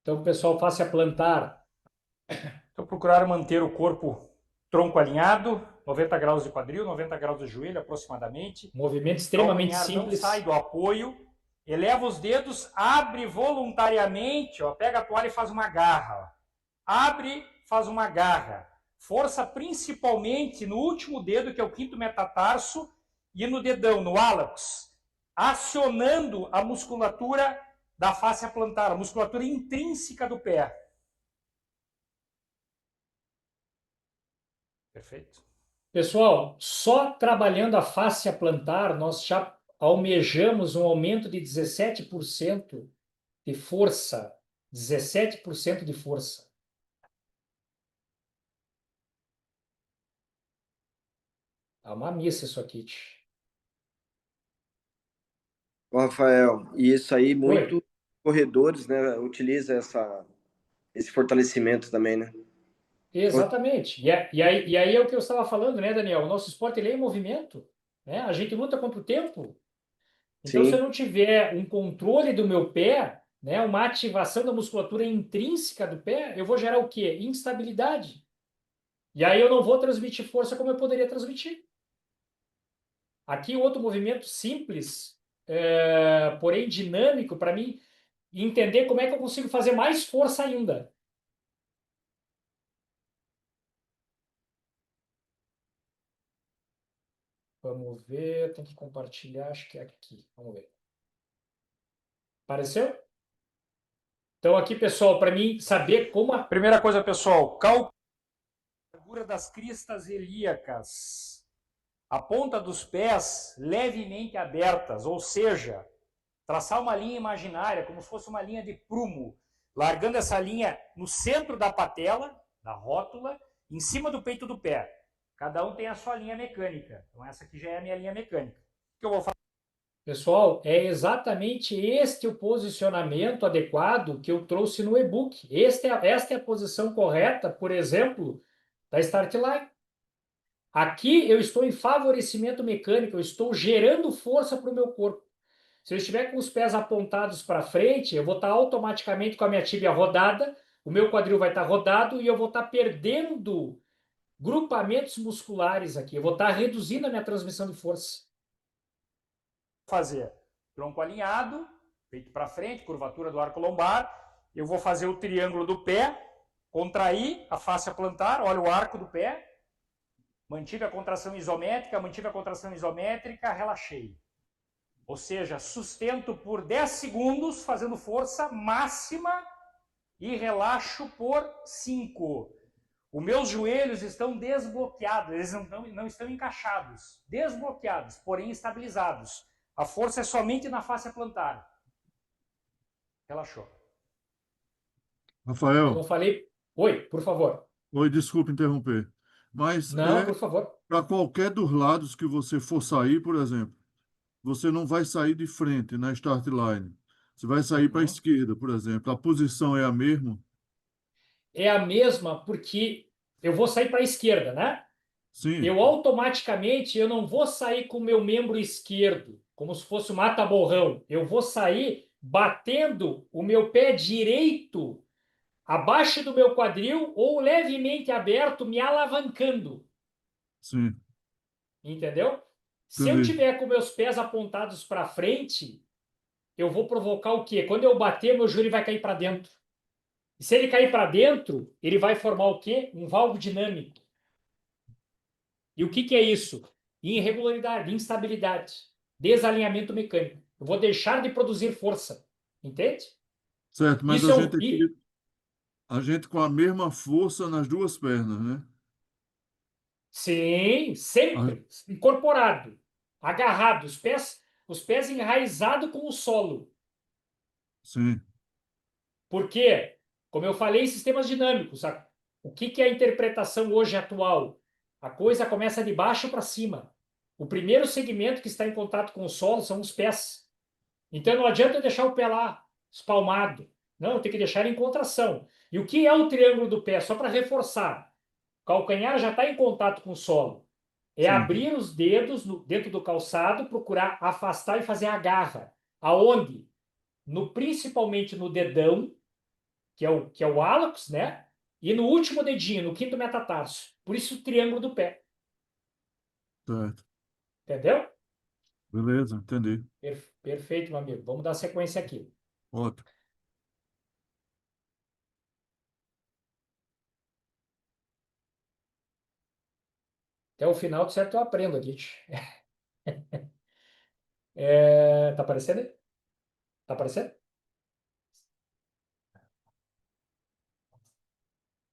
Então, pessoal, face a plantar. Então, procurar manter o corpo tronco alinhado, 90 graus de quadril, 90 graus do joelho aproximadamente. Movimento extremamente simples. Não sai do apoio, eleva os dedos, abre voluntariamente, ó, pega a toalha e faz uma garra. Ó. Abre, faz uma garra. Força principalmente no último dedo, que é o quinto metatarso, e no dedão, no hálux, acionando a musculatura da face plantar, a musculatura intrínseca do pé. Perfeito. Pessoal, só trabalhando a face plantar, nós já almejamos um aumento de 17% de força. 17% de força. É uma missa isso aqui. Ô, Rafael, e isso aí, Oi. muitos corredores, né, utiliza esse fortalecimento também, né? Exatamente. E aí é o que eu estava falando, né, Daniel? O nosso esporte ele é em movimento, né? A gente luta contra o tempo. Então, se eu Sim, não tiver um controle do meu pé, né, uma ativação da musculatura intrínseca do pé, eu vou gerar o quê? Instabilidade. E aí eu não vou transmitir força como eu poderia transmitir. Aqui outro movimento simples, porém dinâmico, para mim entender como é que eu consigo fazer mais força ainda. Vamos ver, tem que compartilhar, acho que é aqui. Vamos ver. Apareceu? Então aqui, pessoal, para mim saber como a primeira coisa, pessoal, cálculo das cristas ilíacas. a ponta dos pés levemente abertas, ou seja, traçar uma linha imaginária, como se fosse uma linha de prumo, largando essa linha no centro da patela, da rótula, em cima do peito do pé. Cada um tem a sua linha mecânica. Então essa aqui já é a minha linha mecânica. O que eu vou fazer? Pessoal, é exatamente este o posicionamento adequado que eu trouxe no e-book. Esta é a posição correta, por exemplo, da Start Line. Aqui eu estou em favorecimento mecânico, eu estou gerando força para o meu corpo. Se eu estiver com os pés apontados para frente, eu vou estar automaticamente com a minha tíbia rodada, o meu quadril vai estar rodado e eu vou estar perdendo grupamentos musculares aqui. Eu vou estar reduzindo a minha transmissão de força. Fazer tronco alinhado, peito para frente, curvatura do arco lombar. Eu vou fazer o triângulo do pé, contrair a fáscia plantar, olha o arco do pé. Mantive a contração isométrica, relaxei. Ou seja, sustento por 10 segundos, fazendo força máxima e relaxo por 5. Os meus joelhos estão desbloqueados, eles não estão encaixados, desbloqueados, porém estabilizados. A força é somente na fáscia plantar. Relaxou. Eu Rafael, não falei. Oi, por favor. oi, desculpe interromper, mas Não, por favor. para qualquer dos lados que você for sair, por exemplo, você não vai sair de frente na start line. Você vai sair para a esquerda, por exemplo. A posição é a mesma? É a mesma porque eu vou sair para a esquerda, né? Sim, Eu automaticamente eu não vou sair com o meu membro esquerdo, como se fosse um mata-borrão. Eu vou sair batendo o meu pé direito abaixo do meu quadril ou levemente aberto, me alavancando. sim, Entendeu? Se eu entendi. tiver com meus pés apontados para frente, eu vou provocar o quê? Quando eu bater, meu joelho vai cair para dentro. E se ele cair para dentro, ele vai formar o quê? Um valgo dinâmico. E o que que é isso? Irregularidade, instabilidade, desalinhamento mecânico. Eu vou deixar de produzir força. Entende? Certo, mas Isso a é gente um. aqui, a gente com a mesma força nas duas pernas, né? Sim, A- sempre incorporado, agarrado, os pés enraizados com o solo. sim, Por quê? Como eu falei, sistemas dinâmicos. O que que é a interpretação hoje atual? A coisa começa de baixo para cima. O primeiro segmento que está em contato com o solo são os pés. Então não adianta eu deixar o pé lá, espalmado. Não, eu tenho que deixar ele em contração. E o que é o triângulo do pé? Só para reforçar. O calcanhar já está em contato com o solo. É sim, abrir os dedos dentro do calçado, procurar afastar e fazer a garra. Aonde? Principalmente no dedão, que é o hálux, né? E no último dedinho, no quinto metatarso. Por isso o triângulo do pé. certo. Entendeu? Beleza, entendi. Perfeito, meu amigo. Vamos dar sequência aqui. Ótimo. Até o final, de certo, eu aprendo aqui. Tá aparecendo aí? Tá aparecendo?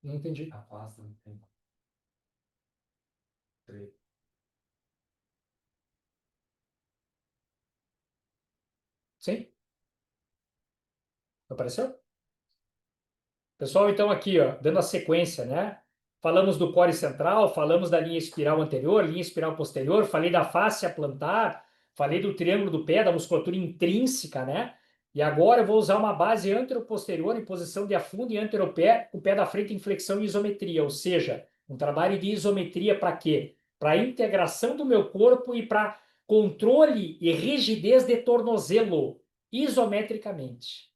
Não entendi. Afasta no tempo. Sim? Apareceu? Pessoal, então aqui, ó, dando a sequência, né? Falamos do core central, falamos da linha espiral anterior, linha espiral posterior, falei da fáscia plantar, falei do triângulo do pé, da musculatura intrínseca, né? E agora eu vou usar uma base anteroposterior em posição de afundo e anteropé, com o pé da frente em flexão e isometria, ou seja, um trabalho de isometria para quê? Para integração do meu corpo e para controle e rigidez de tornozelo, isometricamente.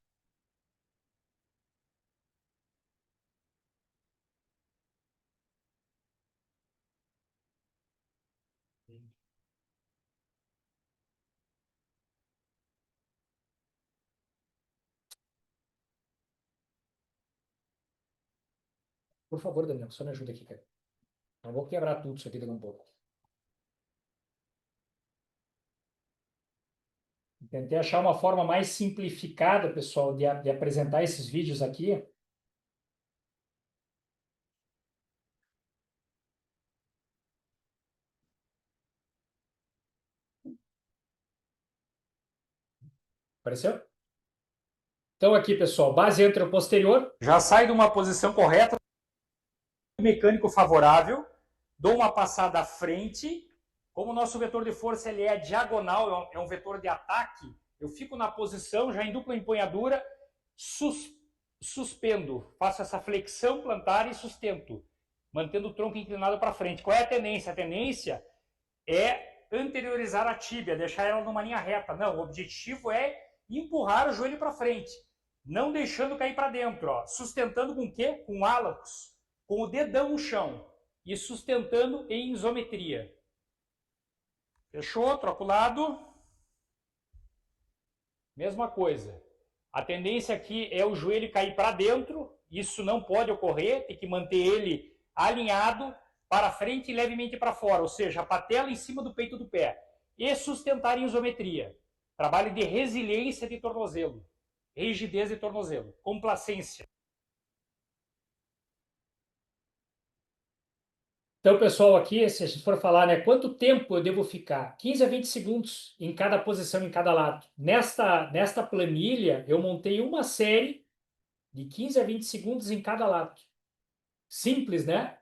Por favor, Daniel, só me ajuda aqui, cara. Não vou quebrar tudo isso aqui daqui a um pouco. Tentei achar uma forma mais simplificada, pessoal, de apresentar esses vídeos aqui. Apareceu? Então aqui, pessoal, base anteroposterior. Já sai de uma posição correta, mecânico favorável, dou uma passada à frente. Como o nosso vetor de força ele é diagonal, é um vetor de ataque, eu fico na posição, já em dupla empunhadura, suspendo, faço essa flexão plantar e sustento, mantendo o tronco inclinado para frente. Qual é a tendência? A tendência é anteriorizar a tíbia, deixar ela numa linha reta. Não, o objetivo é empurrar o joelho para frente, não deixando cair para dentro, ó. Sustentando com o quê? Com o hálacos, com o dedão no chão e sustentando em isometria. Fechou? Troca o lado. Mesma coisa. A tendência aqui é o joelho cair para dentro. Isso não pode ocorrer. Tem que manter ele alinhado para frente e levemente para fora. Ou seja, a patela em cima do peito do pé. E sustentar em isometria. Trabalho de resiliência de tornozelo. Rigidez de tornozelo. Complacência. Então, pessoal, aqui, se a gente for falar, né, quanto tempo eu devo ficar? 15 a 20 segundos em cada posição, em cada lado. Nesta planilha, eu montei uma série de 15 a 20 segundos em cada lado. Simples, né?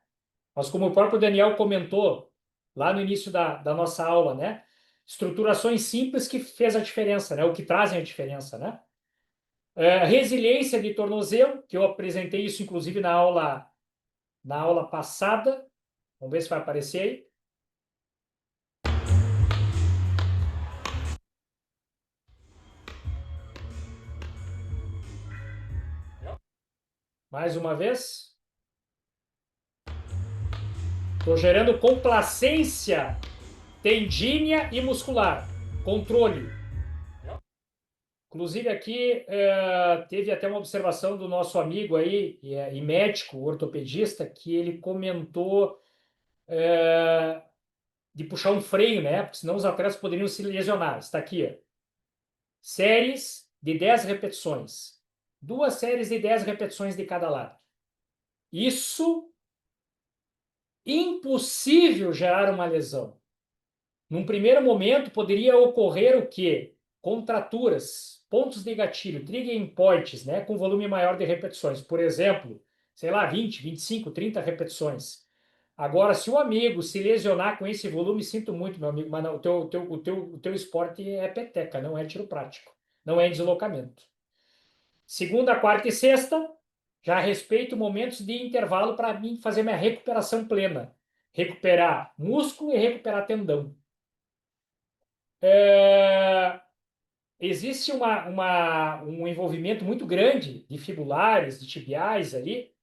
Mas como o próprio Daniel comentou lá no início da nossa aula, né? Estruturações simples que fez a diferença, né? O que trazem a diferença, né? Resiliência de tornozelo, que eu apresentei isso, inclusive, na aula passada. Vamos ver se vai aparecer aí. Mais uma vez. Estou gerando complacência tendínea e muscular. Controle. Inclusive aqui teve até uma observação do nosso amigo aí, e médico, ortopedista, que ele comentou de puxar um freio, né? Porque senão os atletas poderiam se lesionar. Está aqui, ó. Séries de 10 repetições. 2 séries de 10 repetições de cada lado. Isso, impossível gerar uma lesão. Num primeiro momento, poderia ocorrer o quê? Contraturas, pontos de gatilho, trigger points, né? Com volume maior de repetições. Por exemplo, sei lá, 20, 25, 30 repetições. Agora, se o amigo se lesionar com esse volume, sinto muito, meu amigo, mas não, o teu esporte é peteca, não é tiro prático, não é deslocamento. Segunda, quarta e sexta, já respeito momentos de intervalo para mim fazer minha recuperação plena. Recuperar músculo e recuperar tendão. Existe um envolvimento muito grande de fibulares, de tibiais ali.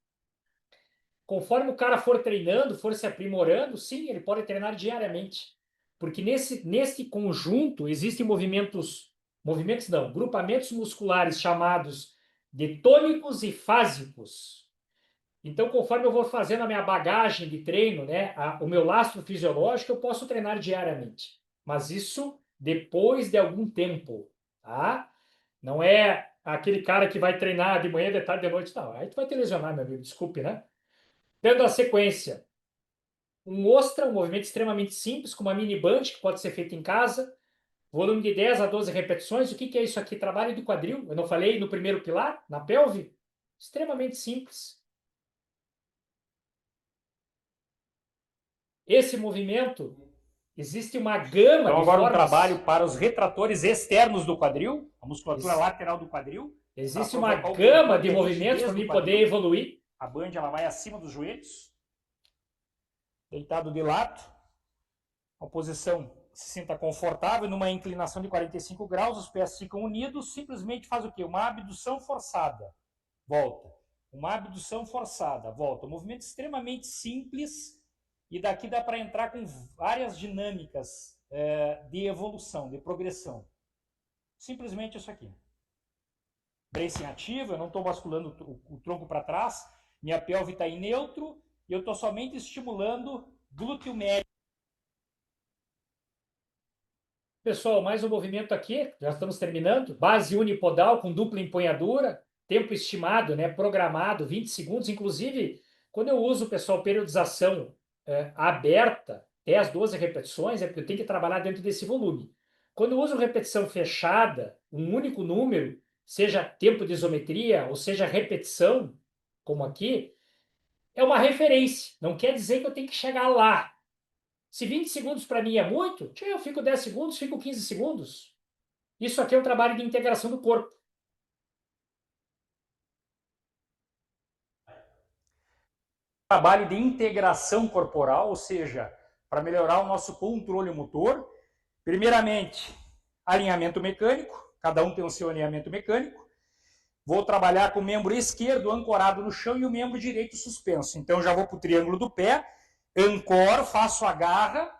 Conforme o cara for treinando, for se aprimorando, sim, ele pode treinar diariamente. Porque nesse conjunto existem grupamentos musculares chamados de tônicos e fásicos. Então, conforme eu vou fazendo a minha bagagem de treino, né, o meu lastro fisiológico, eu posso treinar diariamente. Mas isso depois de algum tempo, tá? Não é aquele cara que vai treinar de manhã, de tarde, de noite, não. Aí tu vai te lesionar, meu amigo, desculpe, né? Dando a sequência, um ostra, um movimento extremamente simples, com uma mini band, que pode ser feito em casa, volume de 10 a 12 repetições. O que é isso aqui? Trabalho do quadril. Eu não falei no primeiro pilar, na pelve? Extremamente simples. Esse movimento, existe uma gama Então, de agora um formas. trabalho para os retratores externos do quadril, a musculatura Isso. lateral do quadril. Existe Pra uma provocar o gama controle de e a movimentos rigidez para do mim quadril. poder evoluir. A band ela vai acima dos joelhos. Deitado de lado. Uma posição que se sinta confortável, numa inclinação de 45 graus, os pés ficam unidos, simplesmente faz o quê? Uma abdução forçada. Volta. Uma abdução forçada. Volta. Um movimento extremamente simples e daqui dá para entrar com várias dinâmicas de evolução, de progressão. Simplesmente isso aqui. Bracing ativo, eu não estou basculando o tronco para trás, minha pelve está em neutro e eu estou somente estimulando glúteo médio. Pessoal, mais um movimento aqui, já estamos terminando. Base unipodal com dupla empunhadura, tempo estimado, né, programado, 20 segundos. Inclusive, quando eu uso, pessoal, periodização aberta, 10, 12 repetições, é porque eu tenho que trabalhar dentro desse volume. Quando eu uso repetição fechada, um único número, seja tempo de isometria ou seja repetição, como aqui, é uma referência. Não quer dizer que eu tenho que chegar lá. Se 20 segundos para mim é muito, eu fico 10 segundos, fico 15 segundos. Isso aqui é um trabalho de integração do corpo. Trabalho de integração corporal, ou seja, para melhorar o nosso controle motor. Primeiramente, alinhamento mecânico, cada um tem o seu alinhamento mecânico. Vou trabalhar com o membro esquerdo ancorado no chão e o membro direito suspenso. Então, já vou para o triângulo do pé, ancoro, faço a garra,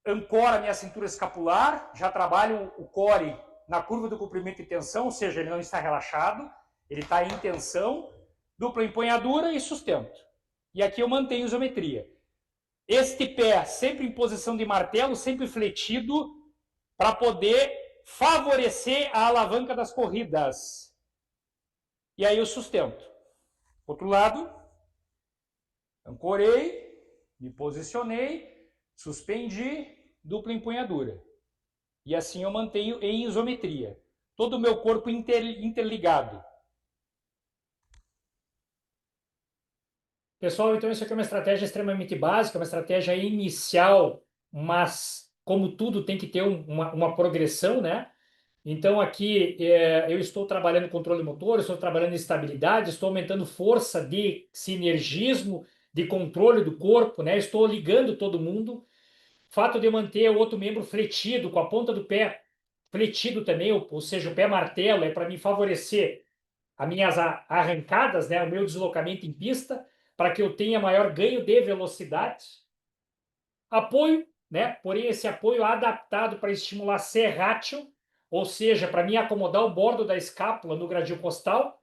ancoro a minha cintura escapular, já trabalho o core na curva do comprimento e tensão, ou seja, ele não está relaxado, ele está em tensão, dupla empunhadura e sustento. E aqui eu mantenho isometria. Este pé sempre em posição de martelo, sempre fletido, para poder favorecer a alavanca das corridas. E aí eu sustento. Outro lado, ancorei, me posicionei, suspendi, dupla empunhadura. E assim eu mantenho em isometria. Todo o meu corpo interligado. Pessoal, então isso aqui é uma estratégia extremamente básica, uma estratégia inicial, mas como tudo tem que ter uma progressão, né? Então aqui eu estou trabalhando controle motor, estou trabalhando estabilidade, estou aumentando força de sinergismo, de controle do corpo, né? Estou ligando todo mundo. Fato de manter o outro membro fletido, com a ponta do pé fletido também, ou seja, o pé martelo, é para me favorecer as minhas arrancadas, né? O meu deslocamento em pista, para que eu tenha maior ganho de velocidade. Apoio, né? Porém, esse apoio é adaptado para estimular serrátil, ou seja, para mim acomodar o bordo da escápula no gradil costal.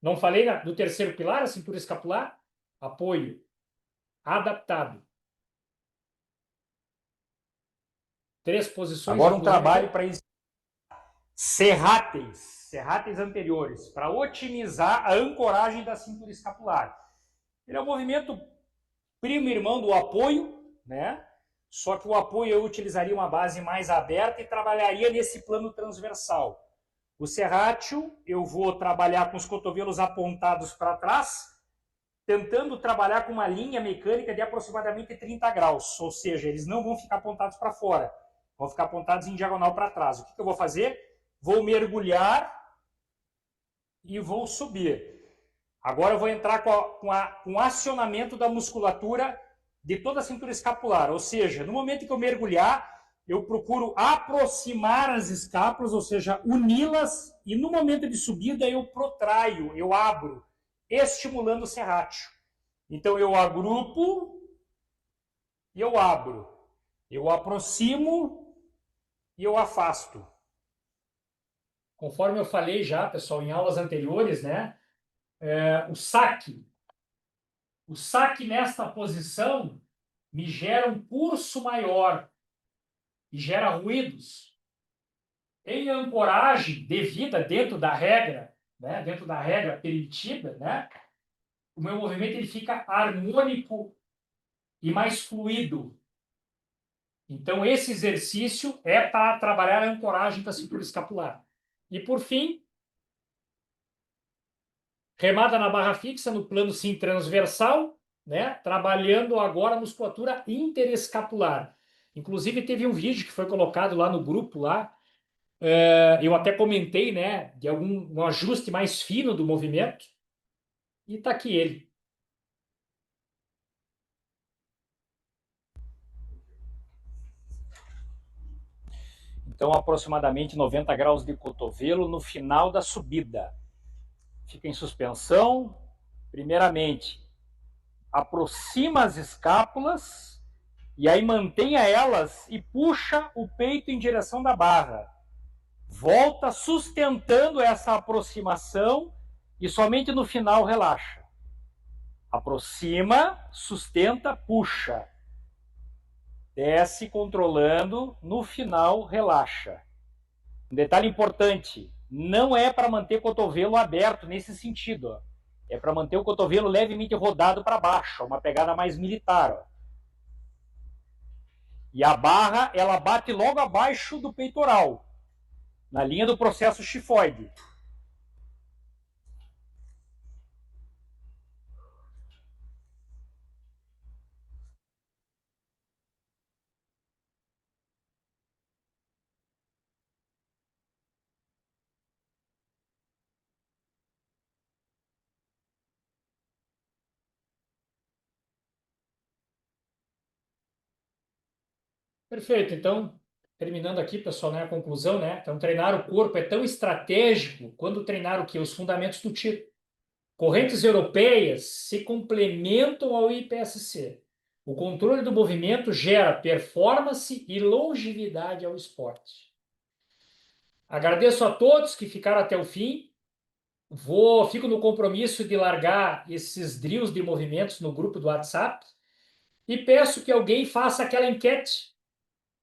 Não falei do terceiro pilar, a cintura escapular? Apoio adaptado. 3 posições. Agora um trabalho para serráteis anteriores, para otimizar a ancoragem da cintura escapular. Ele é um movimento primo irmão do apoio, né? Só que o apoio eu utilizaria uma base mais aberta e trabalharia nesse plano transversal. O serrátil eu vou trabalhar com os cotovelos apontados para trás, tentando trabalhar com uma linha mecânica de aproximadamente 30 graus, ou seja, eles não vão ficar apontados para fora, vão ficar apontados em diagonal para trás. O que eu vou fazer? Vou mergulhar e vou subir. Agora eu vou entrar com o acionamento da musculatura de toda a cintura escapular. Ou seja, no momento que eu mergulhar, eu procuro aproximar as escápulas, ou seja, uni-las, e no momento de subida eu protraio, eu abro, estimulando o serrátil. Então eu agrupo e eu abro. Eu aproximo e eu afasto. Conforme eu falei já, pessoal, em aulas anteriores, né? O saque nesta posição me gera um pulso maior e gera ruídos. Em ancoragem devida dentro da regra, né, dentro da regra permitida, né, o meu movimento ele fica harmônico e mais fluido. Então esse exercício é para trabalhar a ancoragem da cintura escapular. E por fim, remada na barra fixa, no plano sim transversal, né? Trabalhando agora a musculatura interescapular. Inclusive, teve um vídeo que foi colocado lá no grupo, lá. Eu até comentei, né? De um ajuste mais fino do movimento. E tá aqui ele. Então, aproximadamente 90 graus de cotovelo no final da subida. Fica em suspensão. Primeiramente, aproxima as escápulas e aí mantenha elas e puxa o peito em direção da barra. Volta sustentando essa aproximação e somente no final relaxa. Aproxima, sustenta, puxa. Desce controlando, no final relaxa. Um detalhe importante, não é para manter o cotovelo aberto nesse sentido, ó. É para manter o cotovelo levemente rodado para baixo, uma pegada mais militar, ó. E a barra, ela bate logo abaixo do peitoral, na linha do processo xifoide. Perfeito. Então, terminando aqui, pessoal, né, a conclusão, né? Então, treinar o corpo é tão estratégico quando treinar o quê? Os fundamentos do tiro. Correntes europeias se complementam ao IPSC. O controle do movimento gera performance e longevidade ao esporte. Agradeço a todos que ficaram até o fim. Fico no compromisso de largar esses drills de movimentos no grupo do WhatsApp e peço que alguém faça aquela enquete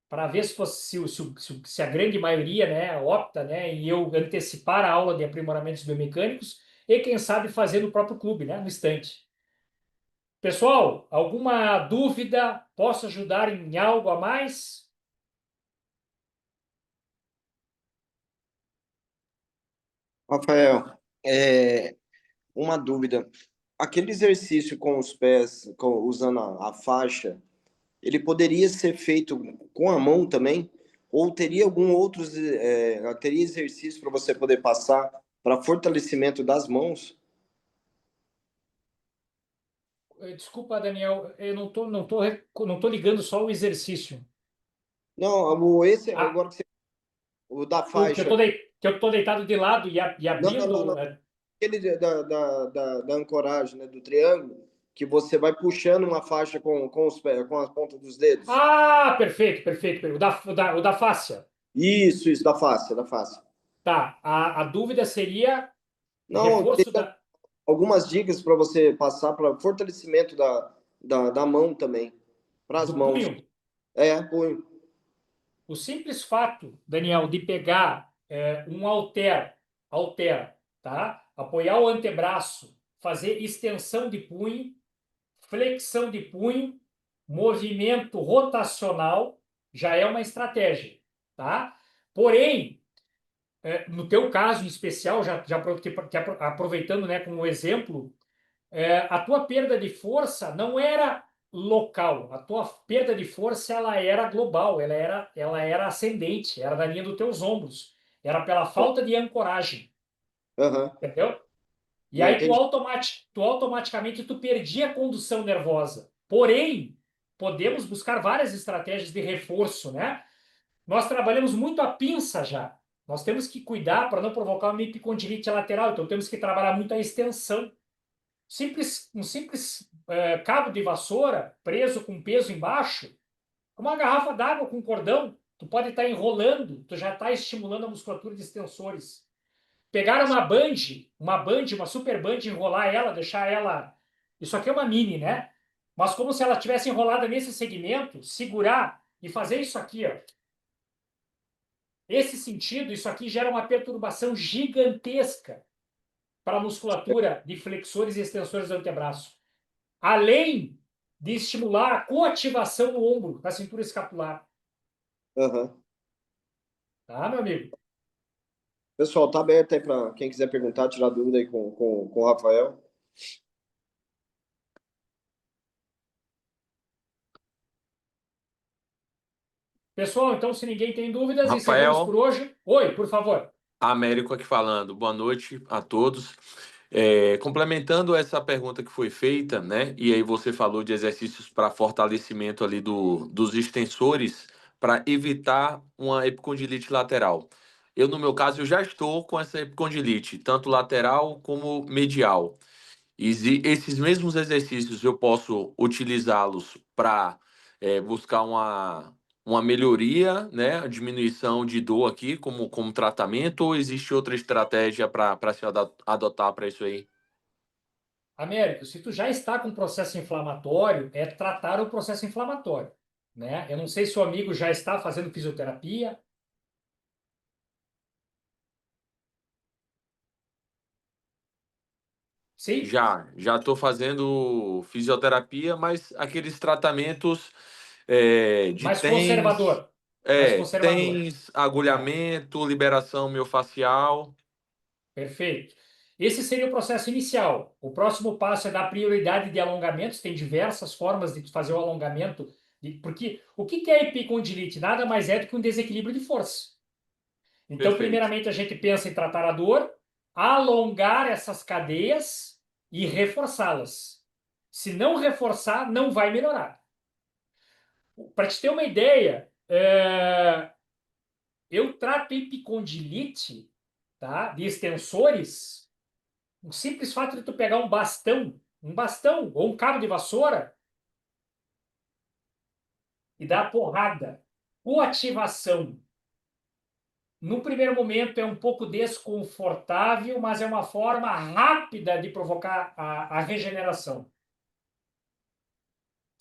para ver se a grande maioria, né, opta, né, em eu antecipar a aula de aprimoramentos biomecânicos e, quem sabe, fazer no próprio clube, né, no instante. Pessoal, alguma dúvida? Posso ajudar em algo a mais? Rafael, uma dúvida. Aquele exercício com os pés, usando a faixa, ele poderia ser feito com a mão também? Ou teria teria exercício para você poder passar para fortalecimento das mãos? Desculpa, Daniel, eu não tô ligando só o exercício. Não, Ah, agora o da o que eu faixa. tô, que eu tô deitado de lado e Não, não, não, abrindo. não. Aquele da ancoragem, né, do triângulo, que você vai puxando uma faixa com os pés, com as pontas dos dedos. Ah, perfeito, perfeito. O da fáscia. Isso, da face, da face. Tá, a dúvida seria Não, reforço da, algumas dicas para você passar para fortalecimento da mão também, para as do mãos. punho. Punho. O simples fato, Daniel, de pegar um halter, tá? Apoiar o antebraço, fazer extensão de punho, flexão de punho, movimento rotacional, já é uma estratégia, tá? Porém, no teu caso em especial, aproveitando, né, como exemplo, a tua perda de força não era local, a tua perda de força ela era global, ela era ascendente, era da linha dos teus ombros, era pela falta de ancoragem, Aham. entendeu? E Não, aí tu, entendi. tu automaticamente tu perdia a condução nervosa. Porém, podemos buscar várias estratégias de reforço, né? Nós trabalhamos muito a pinça já. Nós temos que cuidar para não provocar uma epicondilite lateral, então temos que trabalhar muito a extensão. Um simples cabo de vassoura preso com peso embaixo, uma garrafa d'água com cordão, tu pode estar enrolando, tu já está estimulando a musculatura de extensores. Pegar uma super band, enrolar ela, deixar ela. Isso aqui é uma mini, né? Mas como se ela tivesse enrolada nesse segmento, segurar e fazer isso aqui, ó. Esse sentido, isso aqui gera uma perturbação gigantesca para a musculatura de flexores e extensores do antebraço. Além de estimular a coativação no ombro, da cintura escapular. Aham. Tá, meu amigo? Pessoal, tá aberto aí para quem quiser perguntar, tirar dúvida aí com o Rafael. Pessoal, então, se ninguém tem dúvidas, encerramos por Rafael, hoje. Oi, por favor. Américo aqui falando. Boa noite a todos. Complementando essa pergunta que foi feita, né? E aí você falou de exercícios para fortalecimento ali dos extensores para evitar uma epicondilite lateral. Eu, no meu caso, eu já estou com essa epicondilite, tanto lateral como medial. Esses mesmos exercícios eu posso utilizá-los para buscar uma melhoria, né? A diminuição de dor aqui como tratamento, ou existe outra estratégia para se adotar para isso aí? Américo, se tu já está com processo inflamatório, é tratar o processo inflamatório, né? Eu não sei se o amigo já está fazendo fisioterapia. Sim? Já estou fazendo fisioterapia, mas aqueles tratamentos de Mais TENS, conservador. Mais conservador. TENS, agulhamento, liberação miofascial. Perfeito. Esse seria o processo inicial. O próximo passo é dar prioridade de alongamentos. Tem diversas formas de fazer o alongamento. Porque o que é epicondilite? Nada mais é do que um desequilíbrio de força. Então, Perfeito. primeiramente, a gente pensa em tratar a dor, alongar essas cadeias e reforçá-las. Se não reforçar, não vai melhorar. Para te ter uma ideia, eu trato epicondilite, tá, de extensores. O simples fato de tu pegar um bastão ou um cabo de vassoura e dar a porrada. Coativação. No primeiro momento é um pouco desconfortável, mas é uma forma rápida de provocar a regeneração.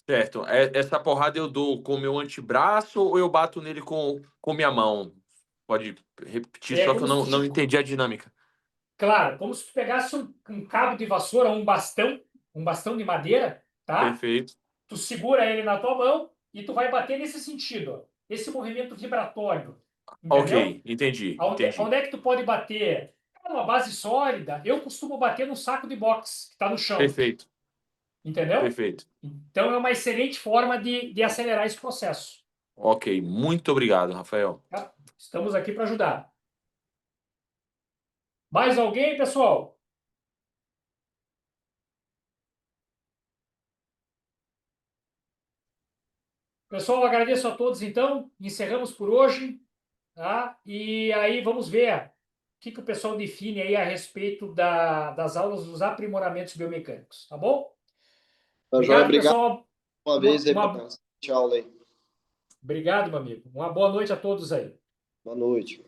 Certo. Essa porrada eu dou com o meu antebraço ou eu bato nele com minha mão? Pode repetir, É só que como eu se tu, não entendi a dinâmica. claro, como se tu pegasse um cabo de vassoura, um bastão de madeira, tá? Perfeito. Tu segura ele na tua mão e tu vai bater nesse sentido, ó. Esse movimento vibratório, Ok, entendeu? entendi. Onde é que tu pode bater? Numa base sólida, eu costumo bater no saco de boxe que está no chão, Perfeito, entendeu? perfeito. Então é uma excelente forma de acelerar esse processo. Ok, muito obrigado, Rafael. Tá? Estamos aqui para ajudar. Mais alguém, pessoal? Pessoal, agradeço a todos então. Encerramos por hoje, tá? E aí vamos ver o que o pessoal define aí a respeito das aulas dos aprimoramentos biomecânicos, tá bom? Tá joia? Obrigado, Obrigado pessoal. uma Uma, vez aí uma... pela aula aí. Obrigado, meu amigo. Uma boa noite a todos aí. Boa noite.